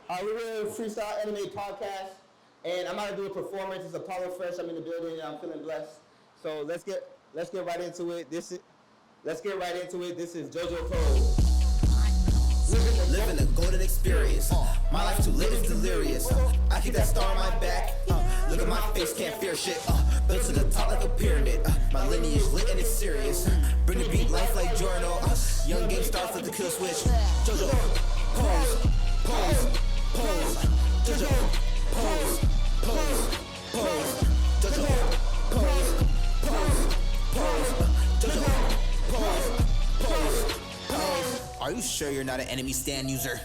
We're with Freestyle Anime Podcast, and I'm about to do a performance. It's Apollo Fresh. I'm in the building, and I'm feeling blessed. So let's get right into it. This is JoJo Pose. Living a golden experience. My life too lit is delirious. I keep that star on my back. Look at my face, can't fear shit. Built to the top like a pyramid. My lineage lit and it's serious. Bring the beat life like journal. Young game star flip the kill switch. JoJo Pose, pose, pose. JoJo Pose, pose, pose. JoJo Pose, pose, pose. JoJo Pose, pose, pose. Are you sure you're not an enemy stand user?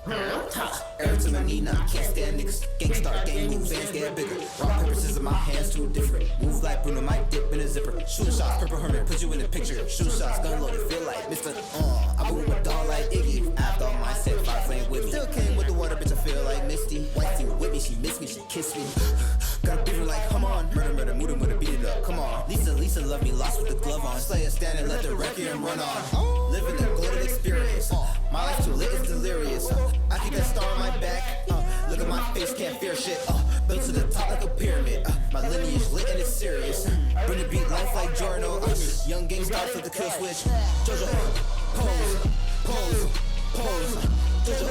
Every time I need none, can't stand niggas. Gangstar, gang moves, hands get bigger. Rock, paper, scissors, my hands too different. Move like Bruno, might dip in a zipper. Shoot shots, purple hermit, put you in the picture. Shoot shots, gun loaded, feel like Mr. I move with dog like Iggy. After all my set, fire flame with me. Still came with the water, bitch, I feel like Misty. White team with me, she missed me, she kissed me. Got a beaver like, come on. Murder, mood him with a beat it up, come on. Lisa, love me, lost with the glove on. Slayer standing, let the record run on. Living the golden experience. My life too lit is delirious. I keep that star on my back. Look at my face, can't fear shit. Built to the top like a pyramid. My lineage lit and it's serious. Bring the beat life like journal. Young gang star flip the kill switch. JoJo Pose, pose, pose. JoJo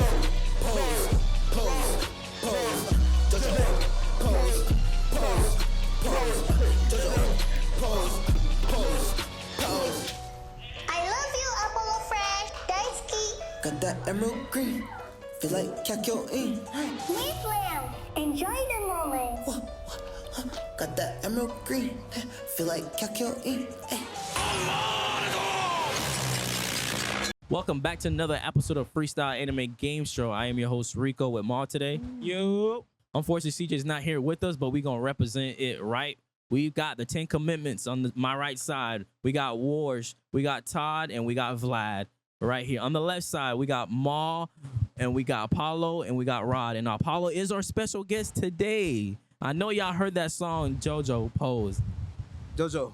Pose, pose, pose. JoJo Pose, pose, pose. JoJo Pose, pose, pose. I love you, Apollo Fresh. Daisuki. Got that emerald green. Feel like Kakyoin. Please, Lamb. Enjoy the moment. Got that emerald green. Feel like Kakyoin. Welcome back to another episode of Freestyle Anime Game Show. I am your host Rico with Maal today. Yo. Unfortunately, CJ's not here with us, but we're gonna represent it right. We've got the 10 commitments on my right side. We got Worsh, we got Todd, and we got Vlad right here. On the left side, we got Maal, and we got Apollo, and we got Rod. And Apollo is our special guest today. I know y'all heard that song, JoJo Pose. JoJo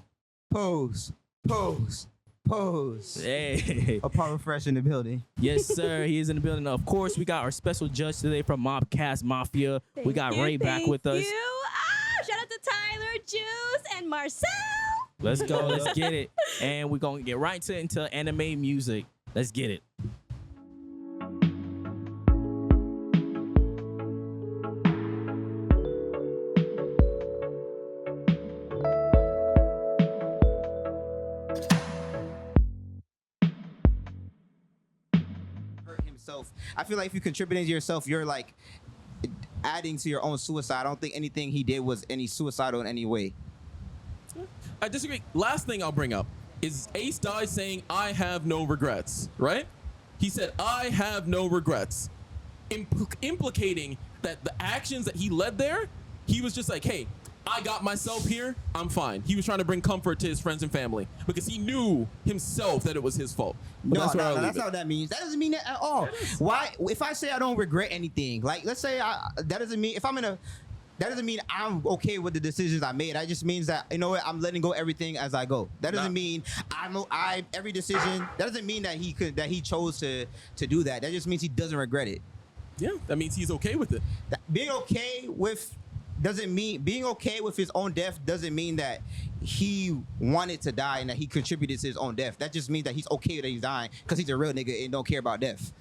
Pose, pose, pose. Hey. Apollo Fresh in the building. Yes, sir. He is in the building. Of course, we got our special judge today from Mobcast Mafia. We got Ray back with us. Shout out to Tyler, Juice, and Marcel. Let's go. Let's get it. And we're going to get right into anime music. Let's get it. Hurt himself. I feel like if you contributing to yourself, you're like adding to your own suicide. I don't think anything he did was any suicidal in any way. I disagree. Last thing I'll bring up is Ace died saying, I have no regrets, right? He said, I have no regrets, implicating that the actions that he led there, he was just like, hey, I got myself here, I'm fine. He was trying to bring comfort to his friends and family because he knew himself that it was his fault. But No, that's where I'll that's leave not it. what that means. That doesn't mean that at all. Why? If I say I don't regret anything, like let's say that doesn't mean if I'm in a, that doesn't mean I'm okay with the decisions I made. That just means that, you know what, I'm letting go everything as I go. That doesn't mean every decision. That doesn't mean that he chose to do that. That just means he doesn't regret it. Yeah, that means he's okay with it. Being okay with his own death doesn't mean that he wanted to die and that he contributed to his own death. That just means that he's okay that he's dying because he's a real nigga and don't care about death.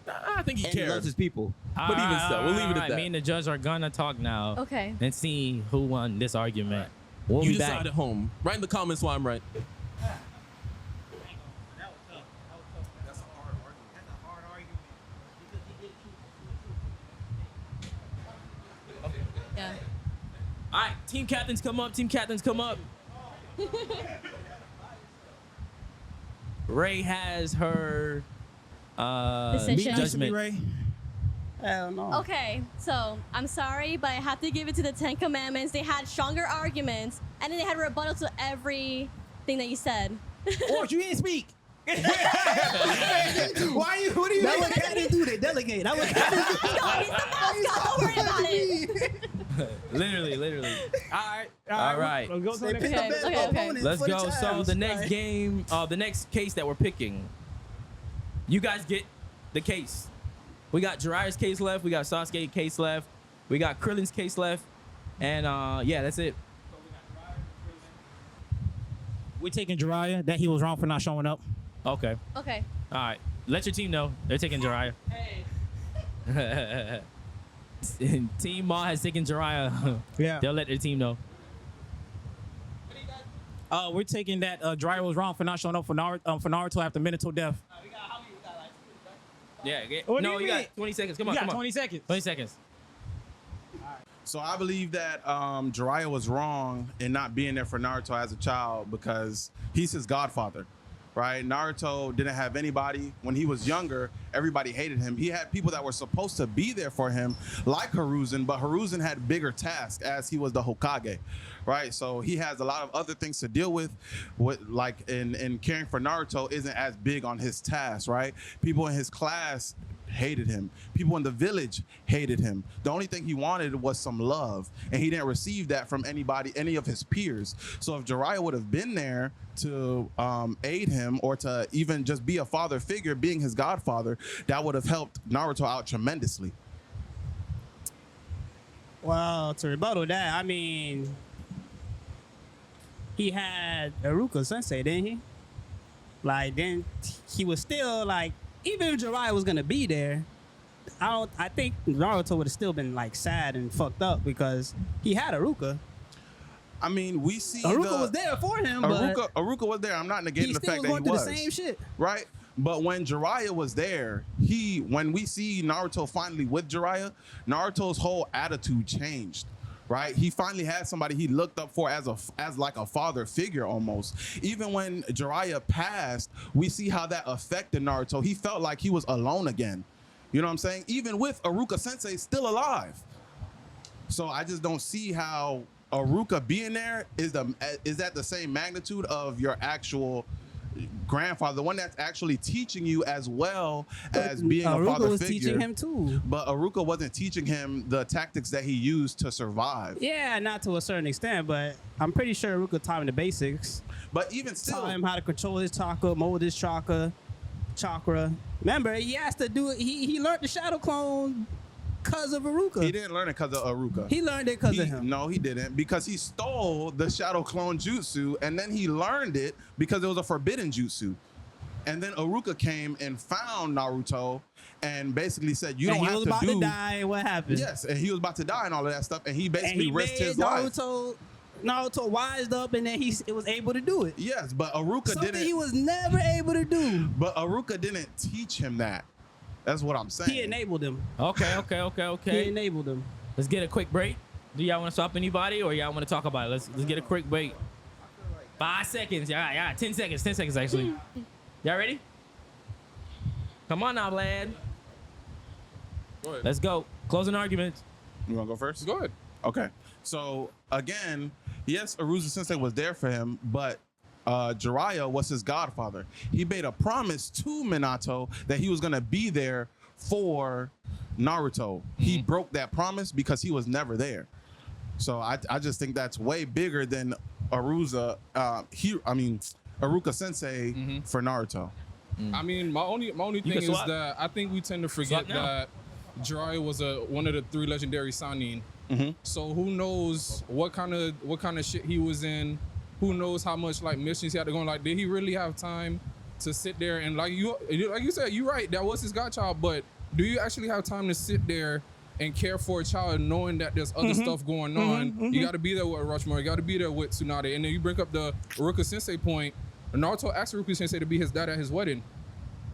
I think he And he cares. loves his people. But even so, we'll leave it at that. Me and the judge are going to talk now. Okay. And see who won this argument. We'll You be back. decide at home. Write in the comments why I'm right. Yeah. All right, team captains come up. Team captains come up. Ray has her Decision. judgment. Ray? Hell no. Okay, so I'm sorry, but I have to give it to the 10 Commandments. They had stronger arguments, and then they had rebuttal to everything that you said. Or you didn't speak. Why you? What do you? Delegate, do that. Delegate. He's the boss. Don't worry about it. Literally. All right. Okay. Let's go. So the next game, the next case that we're picking, you guys get the case. We got Jiraiya's case left. We got Sasuke's case left. We got Krillin's case left. And yeah, that's it. We're taking Jiraiya. That he was wrong for not showing up. Okay. Okay. All right. Let your team know. They're taking Jiraiya. Team Maal has taken Jiraiya. Yeah. They'll let their team know. We're taking that Jiraiya was wrong for not showing up for Naruto after Minato death. Yeah. What do No, you you mean? got 20 seconds. Come on. You got Come on. 20 seconds. 20 seconds. So I believe that Jiraiya was wrong in not being there for Naruto as a child because he's his godfather, right? Naruto didn't have anybody. When he was younger, everybody hated him. He had people that were supposed to be there for him, like Hiruzen, but Hiruzen had bigger tasks as he was the Hokage, right? So he has a lot of other things to deal with. What like in caring for Naruto isn't as big on his tasks, right? People in his class hated him. People in the village hated him. The only thing he wanted was some love, and he didn't receive that from anybody, any of his peers. So if Jiraiya would have been there to aid him or to even just be a father figure, being his godfather, that would have helped Naruto out tremendously. Well, to rebuttal that, I mean, he had Iruka Sensei, didn't he? Like, then he was still like, even if Jiraiya was gonna be there, I think Naruto would have still been like sad and fucked up because he had Iruka. I mean, we see Iruka was there for him, but Aruka was there. I'm not negating he the still fact was that going he through was. the same shit. Right? But when Jiraiya was there, when we see Naruto finally with Jiraiya, Naruto's whole attitude changed. Right? He finally had somebody he looked up for as like a father figure almost. Even when Jiraiya passed, we see how that affected Naruto. He felt like he was alone again. You know what I'm saying? Even with Iruka Sensei still alive. So I just don't see how Iruka being there is at the same magnitude of your actual grandfather, the one that's actually teaching you as well as being a father was figure. teaching him too. But Iruka wasn't teaching him the tactics that he used to survive. Yeah, not to a certain extent, but I'm pretty sure Iruka taught him the basics. But even still, Taught him how to control his chakra, mold his chakra. Remember, he has to do it. He learned the shadow clone because of Iruka. he didn't learn it because of Iruka. He learned it because of him. No, he didn't, because he stole the shadow clone jutsu, and then he learned it because it was a forbidden jutsu. And then Iruka came and found Naruto and basically said, "You don't have to do." He was about to die. What happened? Yes, and he was about to die and all of that stuff, and he basically he risked made his life. Naruto wised up, and then it was able to do it. Yes, but Iruka Something didn't. he was never able to do. But Iruka didn't teach him that. That's what I'm saying. He enabled him. Okay. He enabled him. Let's get a quick break. Do y'all want to swap anybody or y'all want to talk about it? Let's get a quick break. 5 seconds. Yeah, 10 seconds. 10 seconds, actually. Y'all ready? Come on now, Vlad. Go ahead. Let's go. Closing arguments. You want to go first? Go ahead. Okay. So again, yes, Arusa Sensei was there for him, but Jiraiya was his godfather. He made a promise to Minato that he was going to be there for Naruto. He broke that promise because he was never there. So I just think that's way bigger than Aruka Sensei for Naruto. I mean, my only thing can is swap. that I think we tend to forget Swap now. that Jiraiya was one of the 3 legendary Sannin. So who knows what kind of shit he was in? Who knows how much like missions he had to go on? Like, did he really have time to sit there and like you said, you're right, that was his godchild, but do you actually have time to sit there and care for a child knowing that there's other stuff going on? You got to be there with Orochimaru, you got to be there with Tsunade, and then you bring up the Iruka Sensei point. Naruto asked Iruka Sensei to be his dad at his wedding.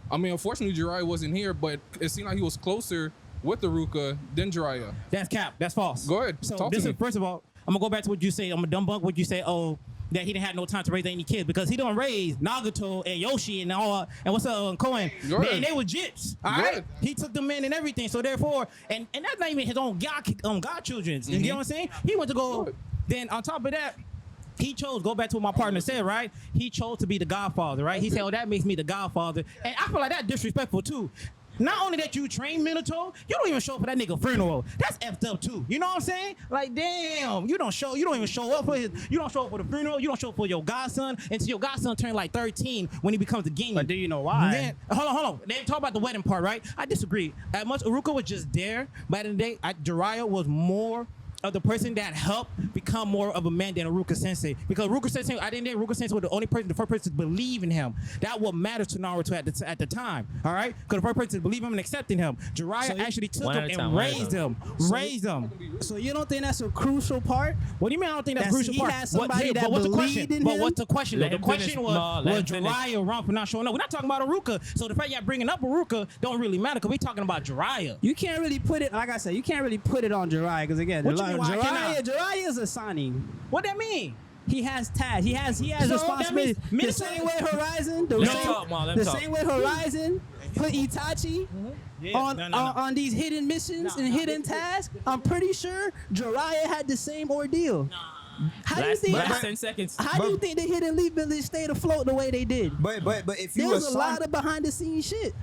I mean, unfortunately, Jiraiya wasn't here, but it seemed like he was closer with Iruka than Jiraiya. That's cap. That's false. Go ahead. So Talk to me. first of all, I'm gonna go back to what you say. I'm gonna dumb bunk what you say. Oh, that he didn't have no time to raise any kids because he don't raise Nagato and Yoshi and all and what's up Koen. Go ahead. They were jits. All Go right. ahead. He took them in and everything. So therefore, and that's not even his own godchildren. You know what I'm saying? He went to go. Then on top of that, he chose, go back to what my partner said, right? He chose to be the godfather, right? He said, oh, that makes me the godfather. And I feel like that's disrespectful too. Not only that you train Minato, you don't even show up for that nigga funeral. That's effed up too. You know what I'm saying? Like, damn, you don't even show up for his. You don't show up for the funeral. You don't show up for your godson until your godson turned like 13 when he becomes a king. But do you know why? Then, hold on. They talk about the wedding part, right? I disagree. As much Iruka was just there, but in the day, Jiraiya was more of the person that helped become more of a man than Iruka Sensei. Because Iruka Sensei, I didn't think Iruka Sensei was the first person to believe in him. That what matters to Naruto at the time. All right? Because the first person to believe him and accepting him. Jiraiya actually took him and raised him. So you don't think that's a crucial part? What do you mean I don't think that's a crucial he part? had somebody that what's the believed question? in But him? what's the question though? Let The him question finish. was No, let him Jiraiya wrong for not showing up? We're not talking about Iruka. So the fact y'all bringing up Iruka don't really matter because we're talking about Jiraiya. You can't really put it, like I said, you can't really put it on Jiraiya because again, What you mean, why can't Jiraiya is a signing. What that mean? He has tasks. He has So responsibility. that means The same way Horizon, same way Horizon put Itachi on these hidden missions and hidden tasks. I'm pretty sure Jiraiya had the same ordeal. How do you think? Last 10 seconds. How do you think the Hidden Leaf Village stayed afloat the way they did? But if you There was a lot of behind the scenes shit.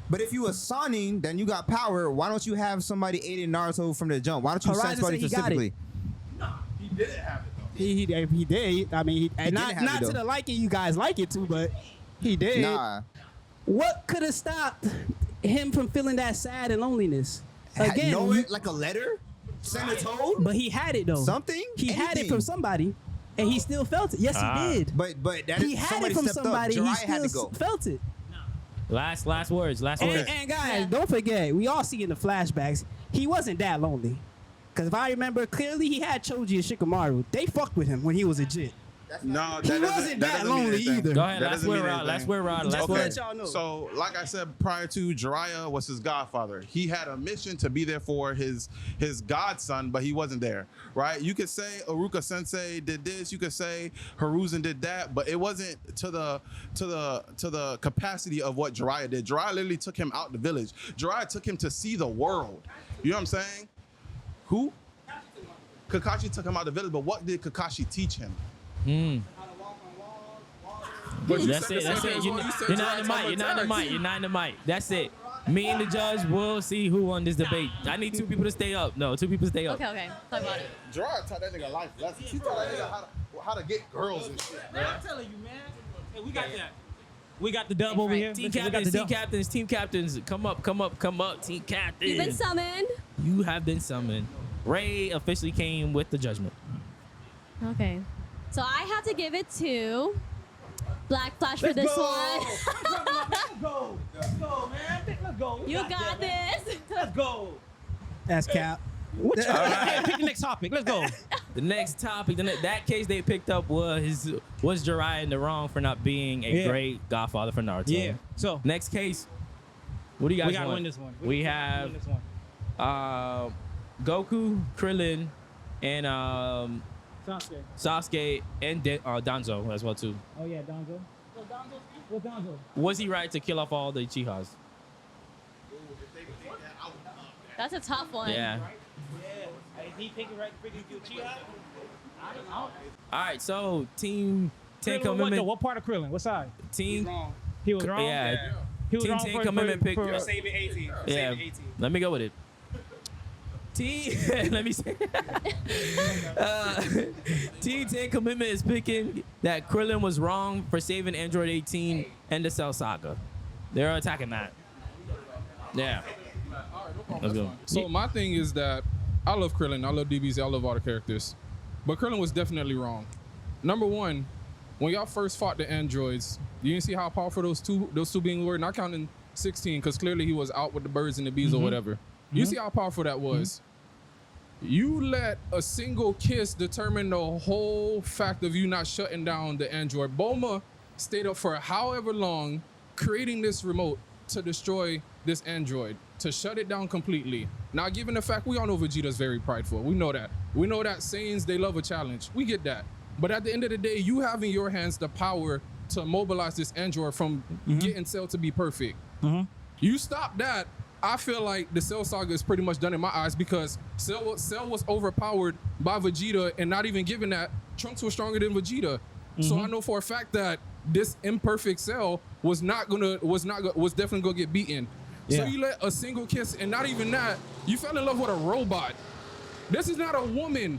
But if you a Sannin, then you got power. Why don't you have somebody aiding Naruto from the jump? Why don't you send somebody specifically? He didn't have it though. He did. I mean, not to the liking you guys like it to, but he did. Nah. What could have stopped him from feeling that sad and loneliness? Again, Know it like a letter? Send a toad? But he had it though. Something? He had it Anything. from somebody, and he still felt it. Yes, he did. But that He is, had somebody it from stepped somebody. up. He Jiraiya had to still go. felt it. Last words. And guys, don't forget, we all see in the flashbacks, he wasn't that lonely. Because if I remember clearly, he had Choji and Shikamaru. They fucked with him when he was a jit. No, He wasn't that lonely either. Go ahead. That Last doesn't word, mean Rod. anything. Last word, Rod. Last Okay. word. Let y'all know. So, like I said prior to, Jiraiya was his godfather. He had a mission to be there for his godson, but he wasn't there, right? You could say Iruka Sensei did this. You could say Hiruzen did that, but it wasn't to the capacity of what Jiraiya did. Jiraiya literally took him out the village. Jiraiya took him to see the world. You know what I'm saying? Who? Kakashi took him out the village, but what did Kakashi teach him? But you That's said it. the That's same it. thing You're as well. You said not in the Jiraiya mic. You're not in the took mic. You're not in the mic. That's it. Me and the judge will see who won this debate. I need 2 people to stay up. No, 2 people to stay up. Okay. Talk about it. Jiraiya taught that nigga life lessons. He taught that nigga how to get girls and shit. Man, I'm telling you, man. Hey, we got that. We got the dub over here. Team We got the captains, dub. team captains. Come up, team captains. You've been summoned. You have been summoned. Ray officially came with the judgment. Okay. So I have to give it to Black Flash for this one. Let's go, man. Let's go. You got this. Let's go. That's Cap. Hey, pick the next topic. Let's go. The next topic, that case they picked up was Jiraiya in the wrong for not being a great godfather for Naruto. Yeah. So next case, what do you guys we gotta want? win this one. We have win this one. Goku, Krillin, and Sasuke and Danzo as well too. Oh yeah, Danzo. What's Danzo? Was he right to kill off all the Uchihas? That's a tough one. Yeah. Is he thinking right to freaking kill Uchiha? I don't know. All right, so Team Ten Krillin, Commitment. what part of Krillin? What side? Team. He was wrong. Yeah. He was Team wrong 10 for Commitment pick. saving 18. Yeah. Let me go with it. Team. Let me say. Team 10 Commitment is picking that Krillin was wrong for saving Android 18 and the Cell Saga. They're attacking that. Yeah. Let's go. So my thing is that I love Krillin, I love DBZ, I love all the characters. But Krillin was definitely wrong. Number one, when y'all first fought the androids, you didn't see how powerful those two beings were, not counting 16, because clearly he was out with the birds and the bees or whatever. You see how powerful that was. You let a single kiss determine the whole fact of you not shutting down the android. Bulma stayed up for however long creating this remote to destroy this android, to shut it down completely. Now, given the fact we all know Vegeta's very prideful. We know that. We know that Saiyans, they love a challenge. We get that. But at the end of the day, you have in your hands the power to mobilize this android from getting Cell to be perfect. You stop that, I feel like the Cell saga is pretty much done in my eyes, because Cell was overpowered by Vegeta, and not even given that, Trunks was stronger than Vegeta. So I know for a fact that this imperfect Cell was definitely gonna get beaten. So Yeah. you let a single kiss, and not even that, you fell in love with a robot. This is not a woman.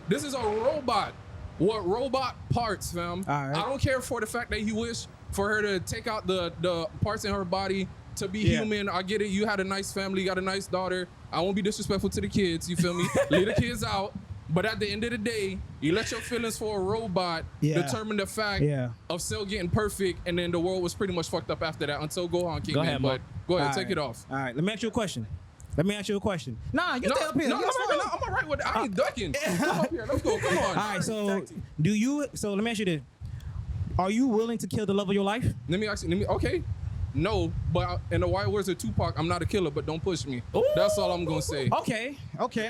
This is a robot. What robot parts, fam? All right. I don't care for the fact that he wished for her to take out the parts in her body to be human. I get it. You had a nice family, you got a nice daughter. I won't be disrespectful to the kids. You feel me? Leave the kids out. But at the end of the day, you let your feelings for a robot determine the fact of Cell getting perfect, and then the world was pretty much fucked up after that until Gohan came in. But go ahead, take it off. All right, let me ask you a question. Nah, you stay up here. No, I'm all right with it. I ain't ducking. Come up here. Let's go. Come on. All right, so so let me ask you this. Are you willing to kill the love of your life? Okay. No, but in the White Words of Tupac, I'm not a killer, but don't push me. Ooh. That's all I'm going to say. Okay. Don't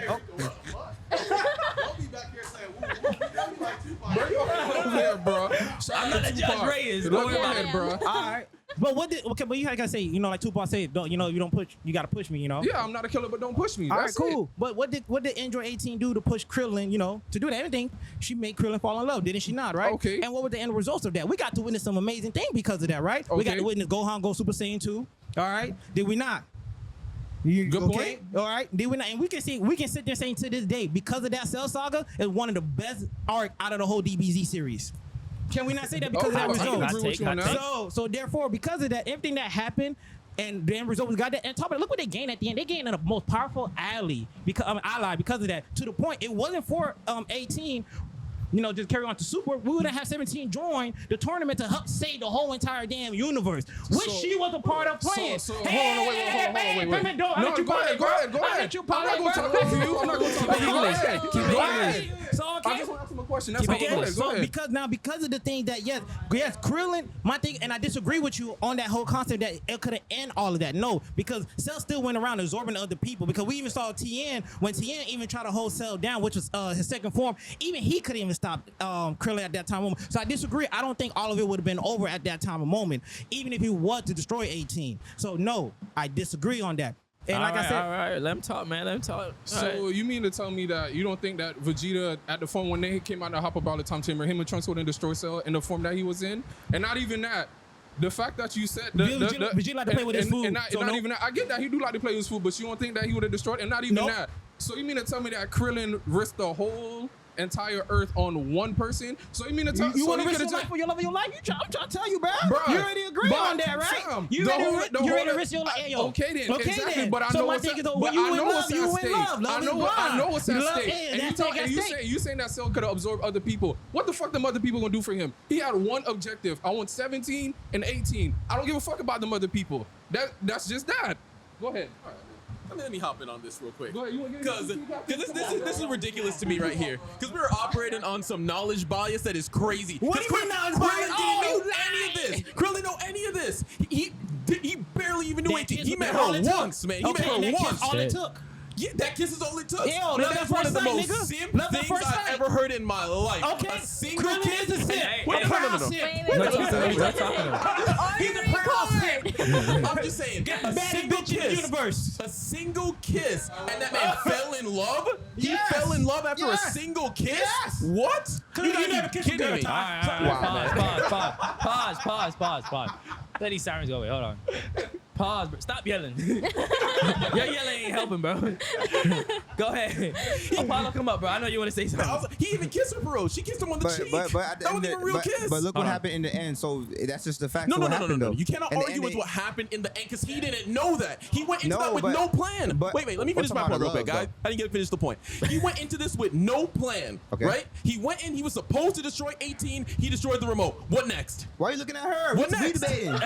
be back here saying, woo, Bro, you over there, bro. I'm not a Judge Reyes. Go ahead, bro. All right. But but you gotta say, like Tupac said, don't, you don't push, you gotta push me, Yeah, I'm not a killer, but don't push me. All That's right, cool. it. But what did Android 18 do to push Krillin, to do that? Anything? She made Krillin fall in love, didn't she not, right? Okay. And what were the end results of that? We got to witness some amazing things because of that, right? We got Okay. to witness Gohan go Super Saiyan 2. All right. Did we not? Good point. All right. Did we not? And we can sit there saying to this day, because of that Cell Saga, is one of the best arc out of the whole DBZ series. Can we not say that because of that I can result? agree with you on that. So therefore, because of that, everything that happened, and the end result, we got that. And top of it, look what they gained at the end. They gained the most powerful ally because of that. To the point, it wasn't for 18. Just carry on to Super. We wouldn't have 17 join the tournament to help save the whole entire damn universe, which she was a part of playing. Hold on, wait. No, go ahead. I'm not going to talk over you. I'm not going to talk over you. Go ahead. Go ahead. So okay. I just want to ask him a question. That's Okay, all. Go so ahead. because of the thing that yes, Krillin, my thing, and I disagree with you on that whole concept that it could have ended all of that. No, because Cell still went around absorbing other people. Because we even saw Tien when Tien even tried to hold Cell down, which was his second form. Even he couldn't even stop Krillin at that time moment. So I disagree. I don't think all of it would have been over at that time of moment, even if he was to destroy 18. So no, I disagree on that. And I said, all right, let him talk, man. Let him talk. So you mean to tell me that you don't think that Vegeta at the form when they came out to hop about the time chamber, him and Trunks wouldn't destroy Cell in the form that he was in? And not even that. The fact that you said Vegeta like to play with his food. And not even that. I get that he do like to play with his food, but you don't think that he would have destroyed? And not even that. So you mean to tell me that Krillin risked the whole entire Earth on one person? So you mean to tell you want to risk risk your life for your love of your life? I'm trying to tell you, bro. Bruh, You already agree on that, right? Fam, You already risk your life. Okay then, exactly. Then. But I so know my what's thing at, is, but when you I in know love, what's you at in stake. love. Love I know what's at Love stake. is- And you saying that Cell could have absorbed other people. What the fuck them other people gonna do for him? He had one objective. I want 17 and 18. I don't give a fuck about them other people. That's just that. Go ahead. All right. Let me hop in on this real quick. Go ahead. Because this is ridiculous to me right here. Because we're operating on some knowledge bias that is crazy. What do you mean knowledge bias? Krillin didn't know any of this. Krillin know any of this. He barely even knew 18. He met her once, man. He met her once. All it took. Yeah, that kiss is all it took. Yo, Now, love that's at one of the first most sight, nigga. simp Love at things first I've sight. ever heard in my life. Okay. A single Krillin kiss. is a simp. Wait, Proud no. simp. He's a proud simp. I'm just saying, a Baddest single bitch in the kiss. universe. A single kiss, and that man fell in love. He Yes. fell in love after Yes. a single kiss. Yes. What? You never gotta be kissed a kidding girl, me. Pause. Let these sirens go. Wait, hold on. Pause, bro. Stop yelling. Your yelling ain't helping, bro. Go ahead. Apollo, come up, bro. I know you want to say something. He even kissed her, bro. She kissed him on the cheek. But at the that end wasn't even a real kiss. But look what happened in the end. So that's just the fact. No. What happened, though. You cannot In the argue end, with what happened in the end because he didn't know that. He went into that with but- no plan. but- Wait, let me we're finish my talking point real about quick, guys. love, I didn't get to finish the point. He went into this with no plan, Okay. right? He went in, he was supposed to destroy 18. He destroyed the remote. What next? Why are you looking at her? What What's next? debating?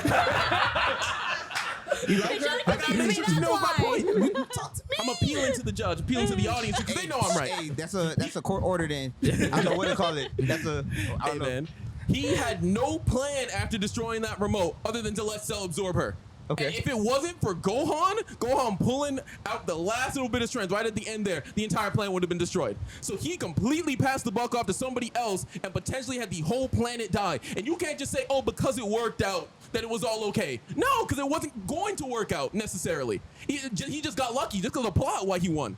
You like her? You know my point. Talk to me. I'm appealing to the judge, appealing to the audience because they know I'm right. Hey, that's a court order then. I don't know what to call it. That's a I Hey, don't know. man. He had no plan after destroying that remote other than to let Cell absorb her. Okay. And if it wasn't for Gohan pulling out the last little bit of strength right at the end there, the entire plan would have been destroyed. So he completely passed the buck off to somebody else and potentially had the whole planet die. And you can't just say, oh, because it worked out, that it was all okay. No, because it wasn't going to work out necessarily. He just got lucky just because of the plot why he won.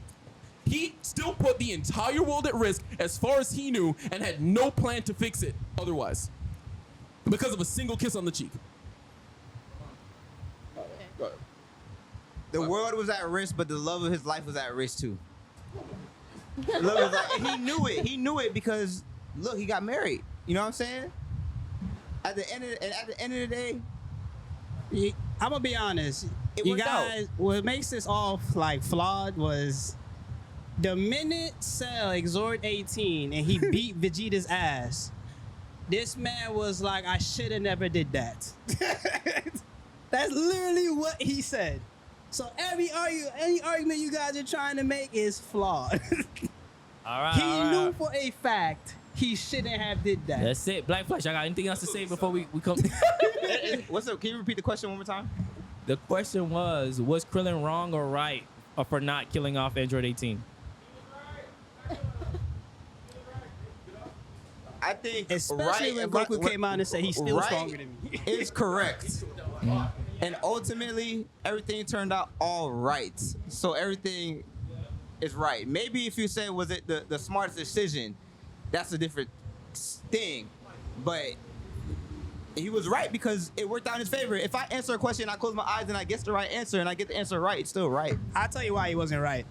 He still put the entire world at risk as far as he knew and had no plan to fix it otherwise because of a single kiss on the cheek. The world was at risk, but the love of his life was at risk too. The love was like, and he knew it. He knew it because look, he got married. You know what I'm saying? At the end of the day, I'm gonna be honest. It You worked out. guys, what makes this all like flawed was the minute Cell exhorted 18 and he beat Vegeta's ass. This man was like, I should have never did that. That's literally what he said. So any argument you guys are trying to make is flawed. All right. He knew for a fact he shouldn't have did that. That's it. Black Flash, I got anything else to say before we come? What's up? Can you repeat the question one more time? The question was Krillin wrong or right for not killing off Android 18? I think Especially when Goku came out and said he's still stronger than me. Is correct. And ultimately, everything turned out all right. So everything is right. Maybe if you say, was it the smartest decision, that's a different thing. But he was right because it worked out in his favor. If I answer a question, I close my eyes and I guess the right answer and I get the answer right, it's still right. I'll tell you why he wasn't right.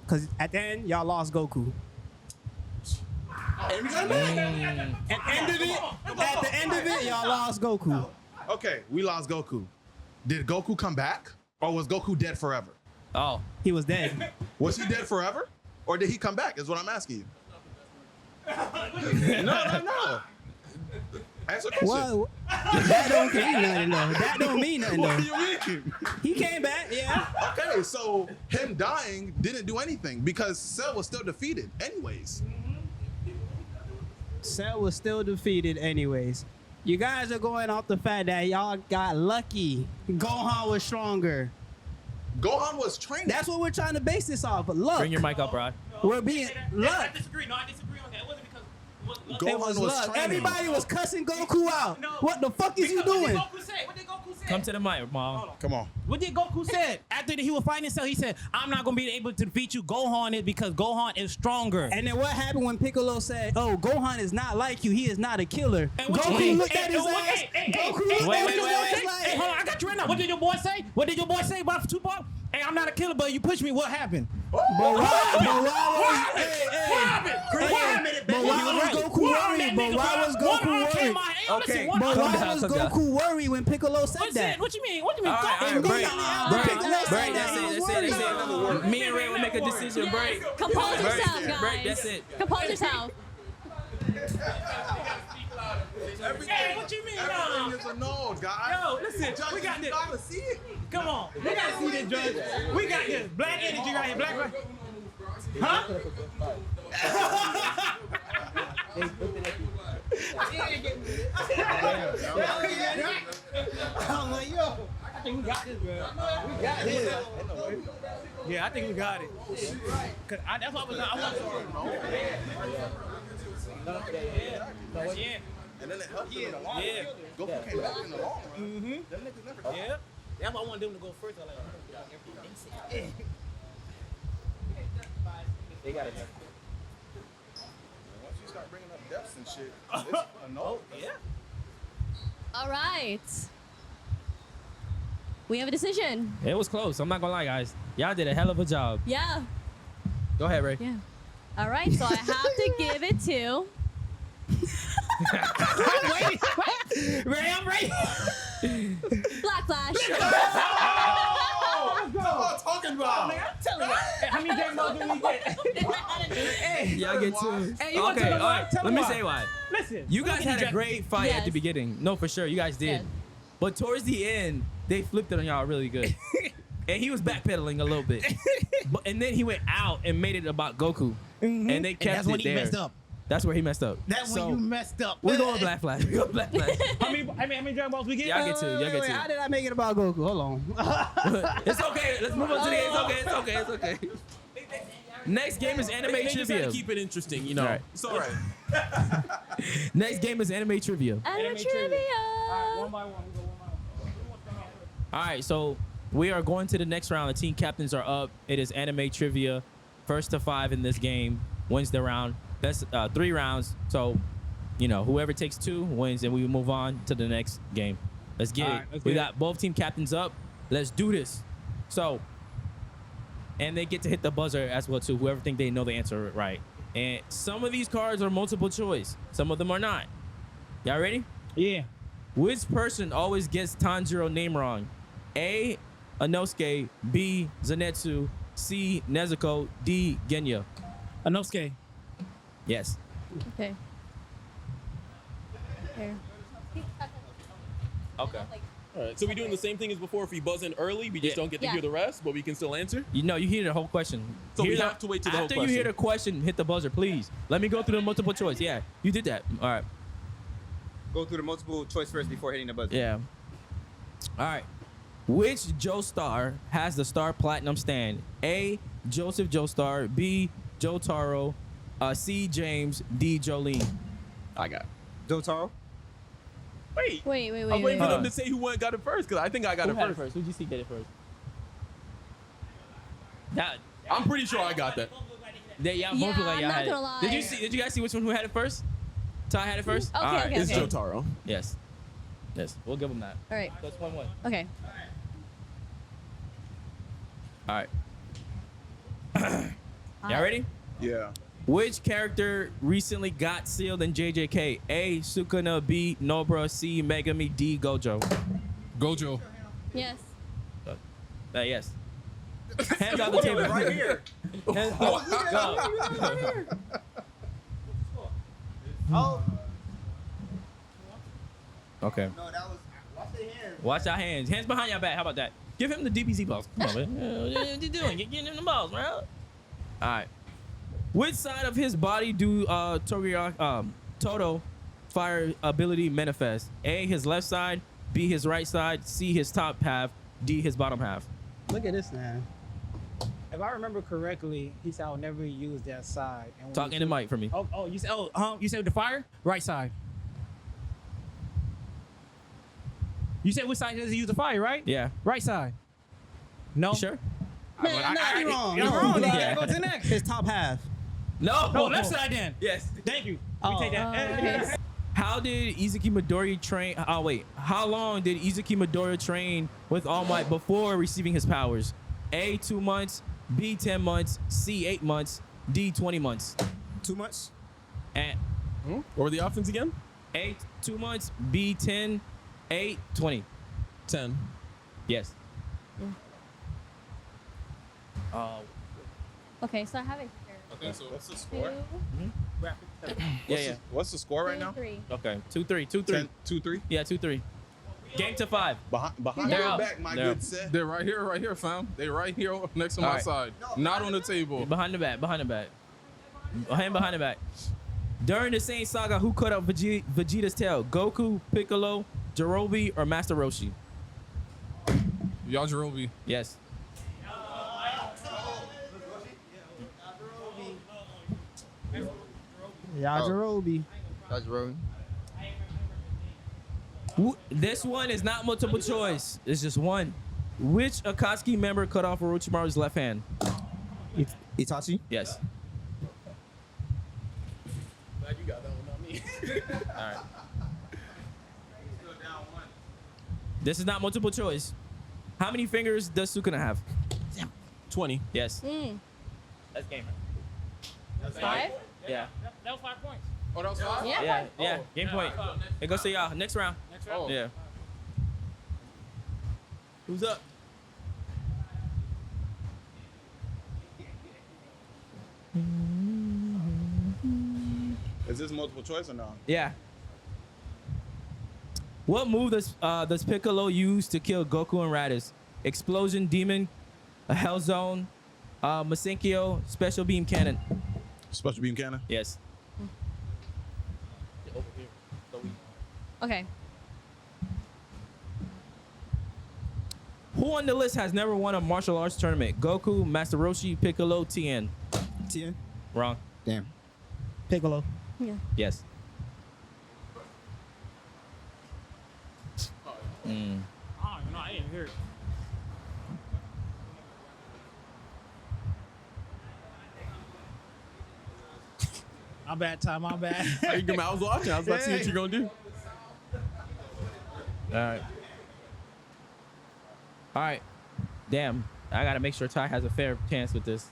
Because at the end, y'all lost Goku. And we got him back. At the end of it, y'all lost Goku. Okay, we lost Goku. Did Goku come back, or was Goku dead forever? Oh, he was dead. Was he dead forever, or did he come back? Is what I'm asking you. No. Answer the question. Well, that don't mean nothing though. That don't mean nothing though. What do you mean? He came back, yeah. Okay, so him dying didn't do anything because Cell was still defeated anyways. Cell was still defeated anyways. You guys are going off the fact that y'all got lucky. Gohan was stronger. Gohan was training. That's what we're trying to base this off. But look, bring your mic up, Rod. we're being look. I disagree. No, I disagree on that. It wasn't because Gohan It was was luck. training. Everybody was cussing Goku out. What the fuck is you doing? What did Goku say? Come to the mic, Maal. Come on. What did Goku said? After he was fighting Cell, he said, I'm not going to be able to defeat you. Gohan is because Gohan is stronger. And then what happened when Piccolo said, "Oh, Gohan is not like you. He is not a killer." Goku looked at his ass. Goku looked at his ass like, Hey, hold on, I got you right now. What did your boy say? What did your boy say about Tupac? Hey, I'm not a killer, but you pushed me. What happened? But why was Goku worried? But why was Goku worried? Okay, But why was Goku worried when Piccolo said that? What you mean? What you mean? All right, And break. Piccolo said that he was worried. Me and Ray will make a decision. Break. Compose Break. yourself, guys. Break. That's it. Compose yourself. Hey, what you mean? Everything is a no, guys. Yo, listen, we got this. Gotta see it. Come on. We got to see this, Judge. We got this. Black energy right here. Black right. Huh? I'm like, yo, I think we got this, bro. We got this. Yeah, I think we got it. Cause that's why I want to. Yeah. And then it helped him in the long run. Yeah. Goku came back in the long run. Mm-hmm. Them niggas never. Yeah. That's why I want them to go first. I'm like, They got it. Once you start bringing up depths and shit, it's a no. yeah. All right. We have a decision. It was close. I'm not gonna lie, guys. Y'all did a hell of a job. Yeah. Go ahead, Ray. Yeah. All right. So I have to give it to. Wait. Ray, I'm ready. Black Flash. What am I talking about? I'm telling you. Hey, how many Dragon Balls do we get? Hey, Y'all get two. Hey, you want to Okay, tell all them why? right. Tell Let them me why. say why. Listen. You guys had a great fight at the Yes. beginning. No, for sure. You guys did. Yes. But towards the end, they flipped it on y'all really good. And he was backpedaling a little bit. And then he went out and made it about Goku. And they kept that's when it he there. messed up. That's where he messed up. That's So, when you messed up. We're going Black Flash. We're going Black Flash. How many Dragon Balls we get? Y'all get two. Y'all get Wait, how two. did I make it about Goku? Hold on. It's okay. Let's move on to the end. It's okay. It's okay. It's okay. Next game is anime They just had trivia. to keep it interesting, you know. All right. It's all right. Next game is anime trivia. Anime trivia. One by one. We go one by one. All right, so we are going to the next round. The team captains are up. It is anime trivia. First to 5 in this game wins the round. That's 3 rounds. So, you know, whoever takes 2 wins, and we move on to the next game. Let's get All it. right, let's We get got both team captains up. Let's do this. So, and they get to hit the buzzer as well too. Whoever think they know the answer right. And some of these cards are multiple choice. Some of them are not. Y'all ready? Yeah. Which person always gets Tanjiro name wrong? A. Inosuke. B. Zenitsu. C. Nezuko. D. Genya. Inosuke. Yes. Okay. Here. Okay. All right, so we doing the same thing as before. If we buzz in early, we just don't get to Yeah. hear the rest, but we can still answer. You know, you hear the whole question. So we Hear have to wait till the whole after you hear question. the question, hit the buzzer, please. Let me go through the multiple choice. Yeah, you did that. All right. Go through the multiple choice first before hitting the buzzer. Yeah. All right. Which Joestar has the Star Platinum stand? A. Joseph Joestar. B. Jotaro. C. James. D. Jolene. I got it. Jotaro. Wait. Wait. I'm waiting for them to say who won got it first, because I think I got Who it had first. Who'd you see get it first? That. I'm pretty sure I got that. Y'all Yeah, both look like I'm y'all not had gonna it. lie. Did you guys see which one who had it first? Ty had it first. Okay, All right. okay, It's okay. Jotaro. Yes. Yes. We'll give him that. All right. That's 1-1. Okay. All right. Y'all ready? Yeah. Which character recently got sealed in JJK? A. Sukuna. B. Nobra. C. Megami. D. Gojo. Gojo. Yes. Yes. Hands on the table. Right here. Hands, go. Oh. Okay. No, that was. Watch the hands. Watch our hands. Hands behind your back. How about that? Give him the DBZ balls. Come on, man. What you doing? Get him the balls, bro. All right. Which side of his body do Toto fire ability manifest? A. His left side. B. His right side. C. His top half. D. His bottom half. Look at this man. If I remember correctly, he said I'll never use that side. And when Talk we in the took- mic for me. Oh, you said you said the fire? Right side. You said which side does he use the fire, right? Yeah. Right side. No. You sure? Man, you're wrong. you're No, wrong. you Yeah. gotta go to the next. His top half. No. No, left side then. Yes. Thank you. Oh. We take that. Okay. How did Izuki Midoriya train? Oh wait, how long did Izuki Midoriya train with All Might before receiving his powers? A. 2 months. B. 10 months. C. 8 months. D. 20 months. 2 months. And What were the options again? A. 2 months. B. 10. 8. 20. 10. Yes. Oh. Okay, so I have it here. Okay, so What's the 2, score? Yeah. What's the score right now? 3. Okay. 2-3. 2-3. 2-3. Yeah. 2-3. Game to 5. Behind They're your out. back, my They're good out. set. they're right here, fam. They're right here next to All my right. side. Not on the table. Behind the back. Behind the back. Hand behind the back. During the same saga, who cut off Vegeta's tail? Goku, Piccolo, Jirobe, or Master Roshi? Yajirobe. Yes. Yajirobe. That's Rowan. This one is not multiple choice. It's just one. Which Akatsuki member cut off Orochimaru's left hand? Itachi. Yes. Glad you got that one, not me. All right. This is not multiple choice. How many fingers does Sukuna have? 20. Yes. Mm. That's game. 5? Yeah. That was 5 points. Oh, that was 5? Yeah. Yeah. Yeah. Game point. It goes to y'all. Next round. Oh. Yeah. Who's up? Is this multiple choice or no? Yeah. What move does Piccolo use to kill Goku and Raditz? Explosion Demon, a Hell Zone, Masenkyo, Special Beam Cannon. Special beam cannon. Yes. Okay. Who on the list has never won a martial arts tournament? Goku, Master Roshi, Piccolo, Tien. Tien. Wrong. Damn. Piccolo. Yeah. Yes. I don't even know. I didn't hear it. My bad, Ty. My bad. I was watching. I was about to see what you're going to do. All right. All right. Damn. I gotta make sure Ty has a fair chance with this.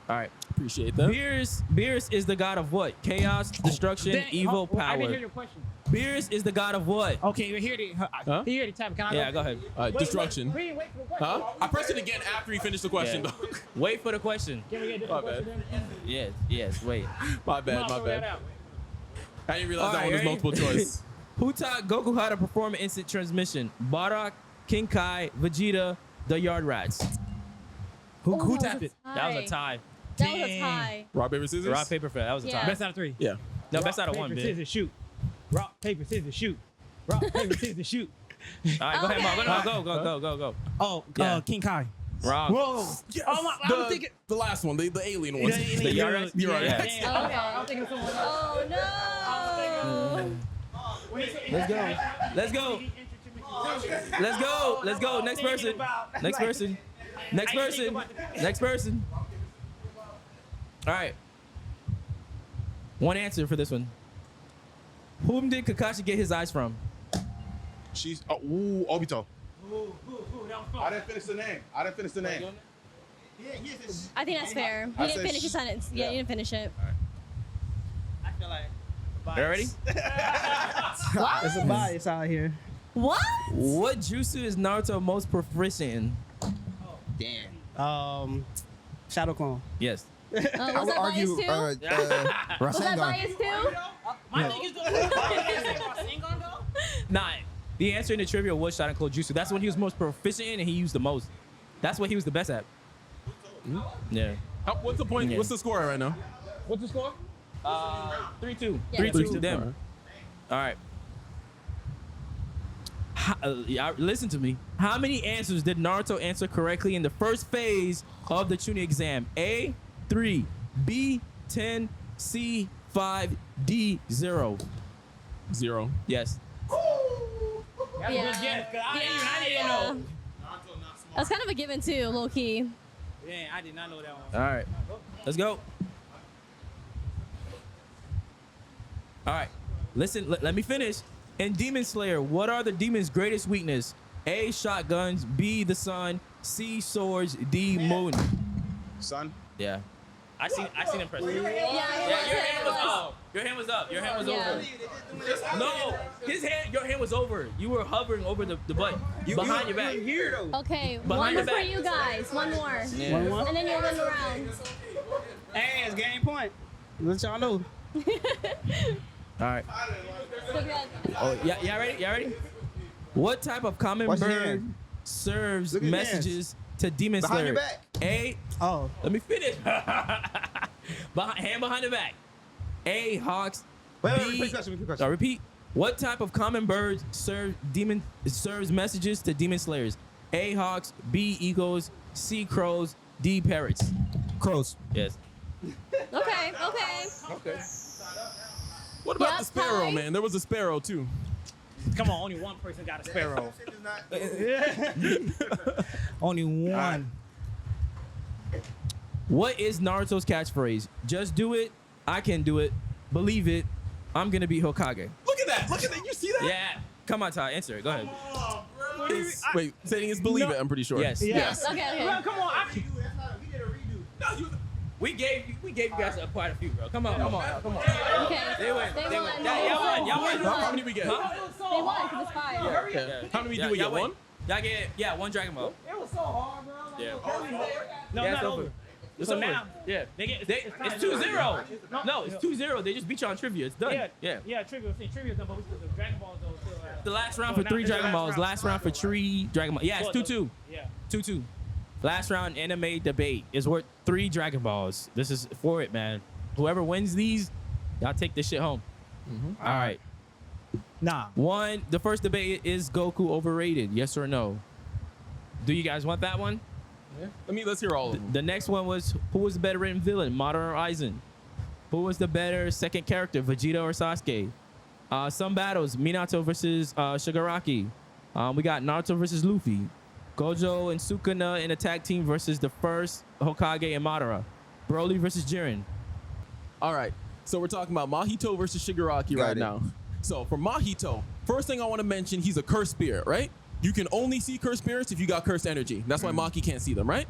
All right. Appreciate that. Beerus is the god of what? Chaos, destruction, evil, I power. didn't hear your question. Beerus is the god of what? Okay, we're here to here to type. Can I Yeah, go ahead. Destruction. Wait for the question. Huh? I pressed it again after he finished the question, Yeah. though. Wait for the question. Can we get a My different bad. question? Yes, wait. My bad, my bad. I didn't realize that one was multiple choice. Who taught Goku how to perform instant transmission? Bardock, King Kai, Vegeta, the Yard Rats. Who tapped it? That was a tie. That was a tie. Rock, paper, scissors? Rock, paper, fell. That was a Yeah. tie. Best out of 3. Yeah. No, Rock, best out of paper, 1, bitch. scissors, shoot. Rock, paper, scissors, shoot. Rock, paper, scissors, shoot. All right, go ahead, Mark. Go. Oh, Yeah. King Kai. Wrong. Whoa. Yes. Oh my, I'm thinking. The last one, the alien one. The Yard Rats? The Yard Yeah. Rats. Yeah. Okay. I'm thinking of someone else. Oh no. Let's go. Next person. All right. One answer for this one. Whom did Kakashi get his eyes from? She's Obito. I didn't finish the name. I think that's fair. I He didn't said finish his sentence. Yeah, he didn't finish it. I feel like You ready? there's a bias out here. What? What jutsu is Naruto most proficient in? Damn. Shadow Clone. Yes. Was I that would argue biased too? Was that Rasengan. biased too? My thing is Rasengan though. Nah. The answer in the trivia was Shadow Jutsu. That's what he was most proficient in and he used the most. That's what he was the best at. Yeah. What's the point? Yeah. What's the score right now? What's the score? 3-2. Yeah. 3-2 to them. All right. Listen to me. How many answers did Naruto answer correctly in the first phase of the Chunin exam? A, 3, B, 10, C, 5, D, 0. 0. Yes. That's a good guess. 'Cause I didn't know. That's kind of a given too, low key. Yeah, I did not know that one. All right. Let's go. All right. Listen, let me finish. In Demon Slayer, what are the demon's greatest weakness? A, shotguns, B, the sun, C, swords, D, moon. Son. Yeah. I seen him press. Yeah, Your hand was up. Your hand was up. Your hand was Yeah. over. No, your hand was over. You were hovering over the butt. Behind your back. Okay, Behind one your more for back. you guys. One more. Yeah. And then you'll win the round. Hey, it's game point. Let y'all know. All right. So good. Oh, yeah, y'all ready? Y'all ready? What type of common Watch your bird hand. serves Look at your messages to Demon Behind Slayer? your back. A, Oh, let me finish. Hand behind the back. A, hawks. Wait, B, repeat question. repeat. What type of common bird serves messages to demon slayers? A, hawks. B, eagles. C, crows. D, parrots. Crows. Yes. Okay. What about Yeah, the sparrow, Ty? man? There was a sparrow, too. Come on, only one person got a sparrow. Only one. What is Naruto's catchphrase? Just do it. I can do it. Believe it. I'm gonna be Hokage. Look at that. Look at that. You see that? Yeah. Come on, Ty. Answer it. Go ahead. Wait, saying is believe it, I'm pretty sure. Yes. Yes. Okay. Well, come on. We gave you guys quite a few, bro. Come on. Okay. They win. They won. Y'all won. How many we get? Huh? They won because it's 5. Yeah. How many do we get? One? Y'all get one Dragon Ball. It was so hard, bro. Yeah. No, Yeah, not it's over. over. It's So over. now, Yeah. It's 2-0. No, it's 2-0. They just beat you on trivia. It's done. Yeah, trivia done, but we still the Dragon Balls though. Still, The last round So for 3 now- Dragon last Balls. round. Last round for 3 Dragon Balls. Yeah, it's 2-2. Yeah. 2-2. Last round anime debate is worth 3 Dragon Balls. This is for it, man. Whoever wins these, y'all take this shit home. All right. Nah. The first debate is Goku overrated? Yes or no? Do you guys want that one? Let's hear all of them. The next one was who was the better written villain, Madara or Aizen? Who was the better second character, Vegeta or Sasuke? Some battles, Minato versus Shigaraki. We got Naruto versus Luffy. Gojo and Sukuna in a tag team versus the first Hokage and Madara. Broly versus Jiren. All right. So we're talking about Mahito versus Shigaraki Got right it. now. So for Mahito, first thing I want to mention, he's a cursed spirit, right? You can only see cursed spirits if you got cursed energy. That's why Maki can't see them, right?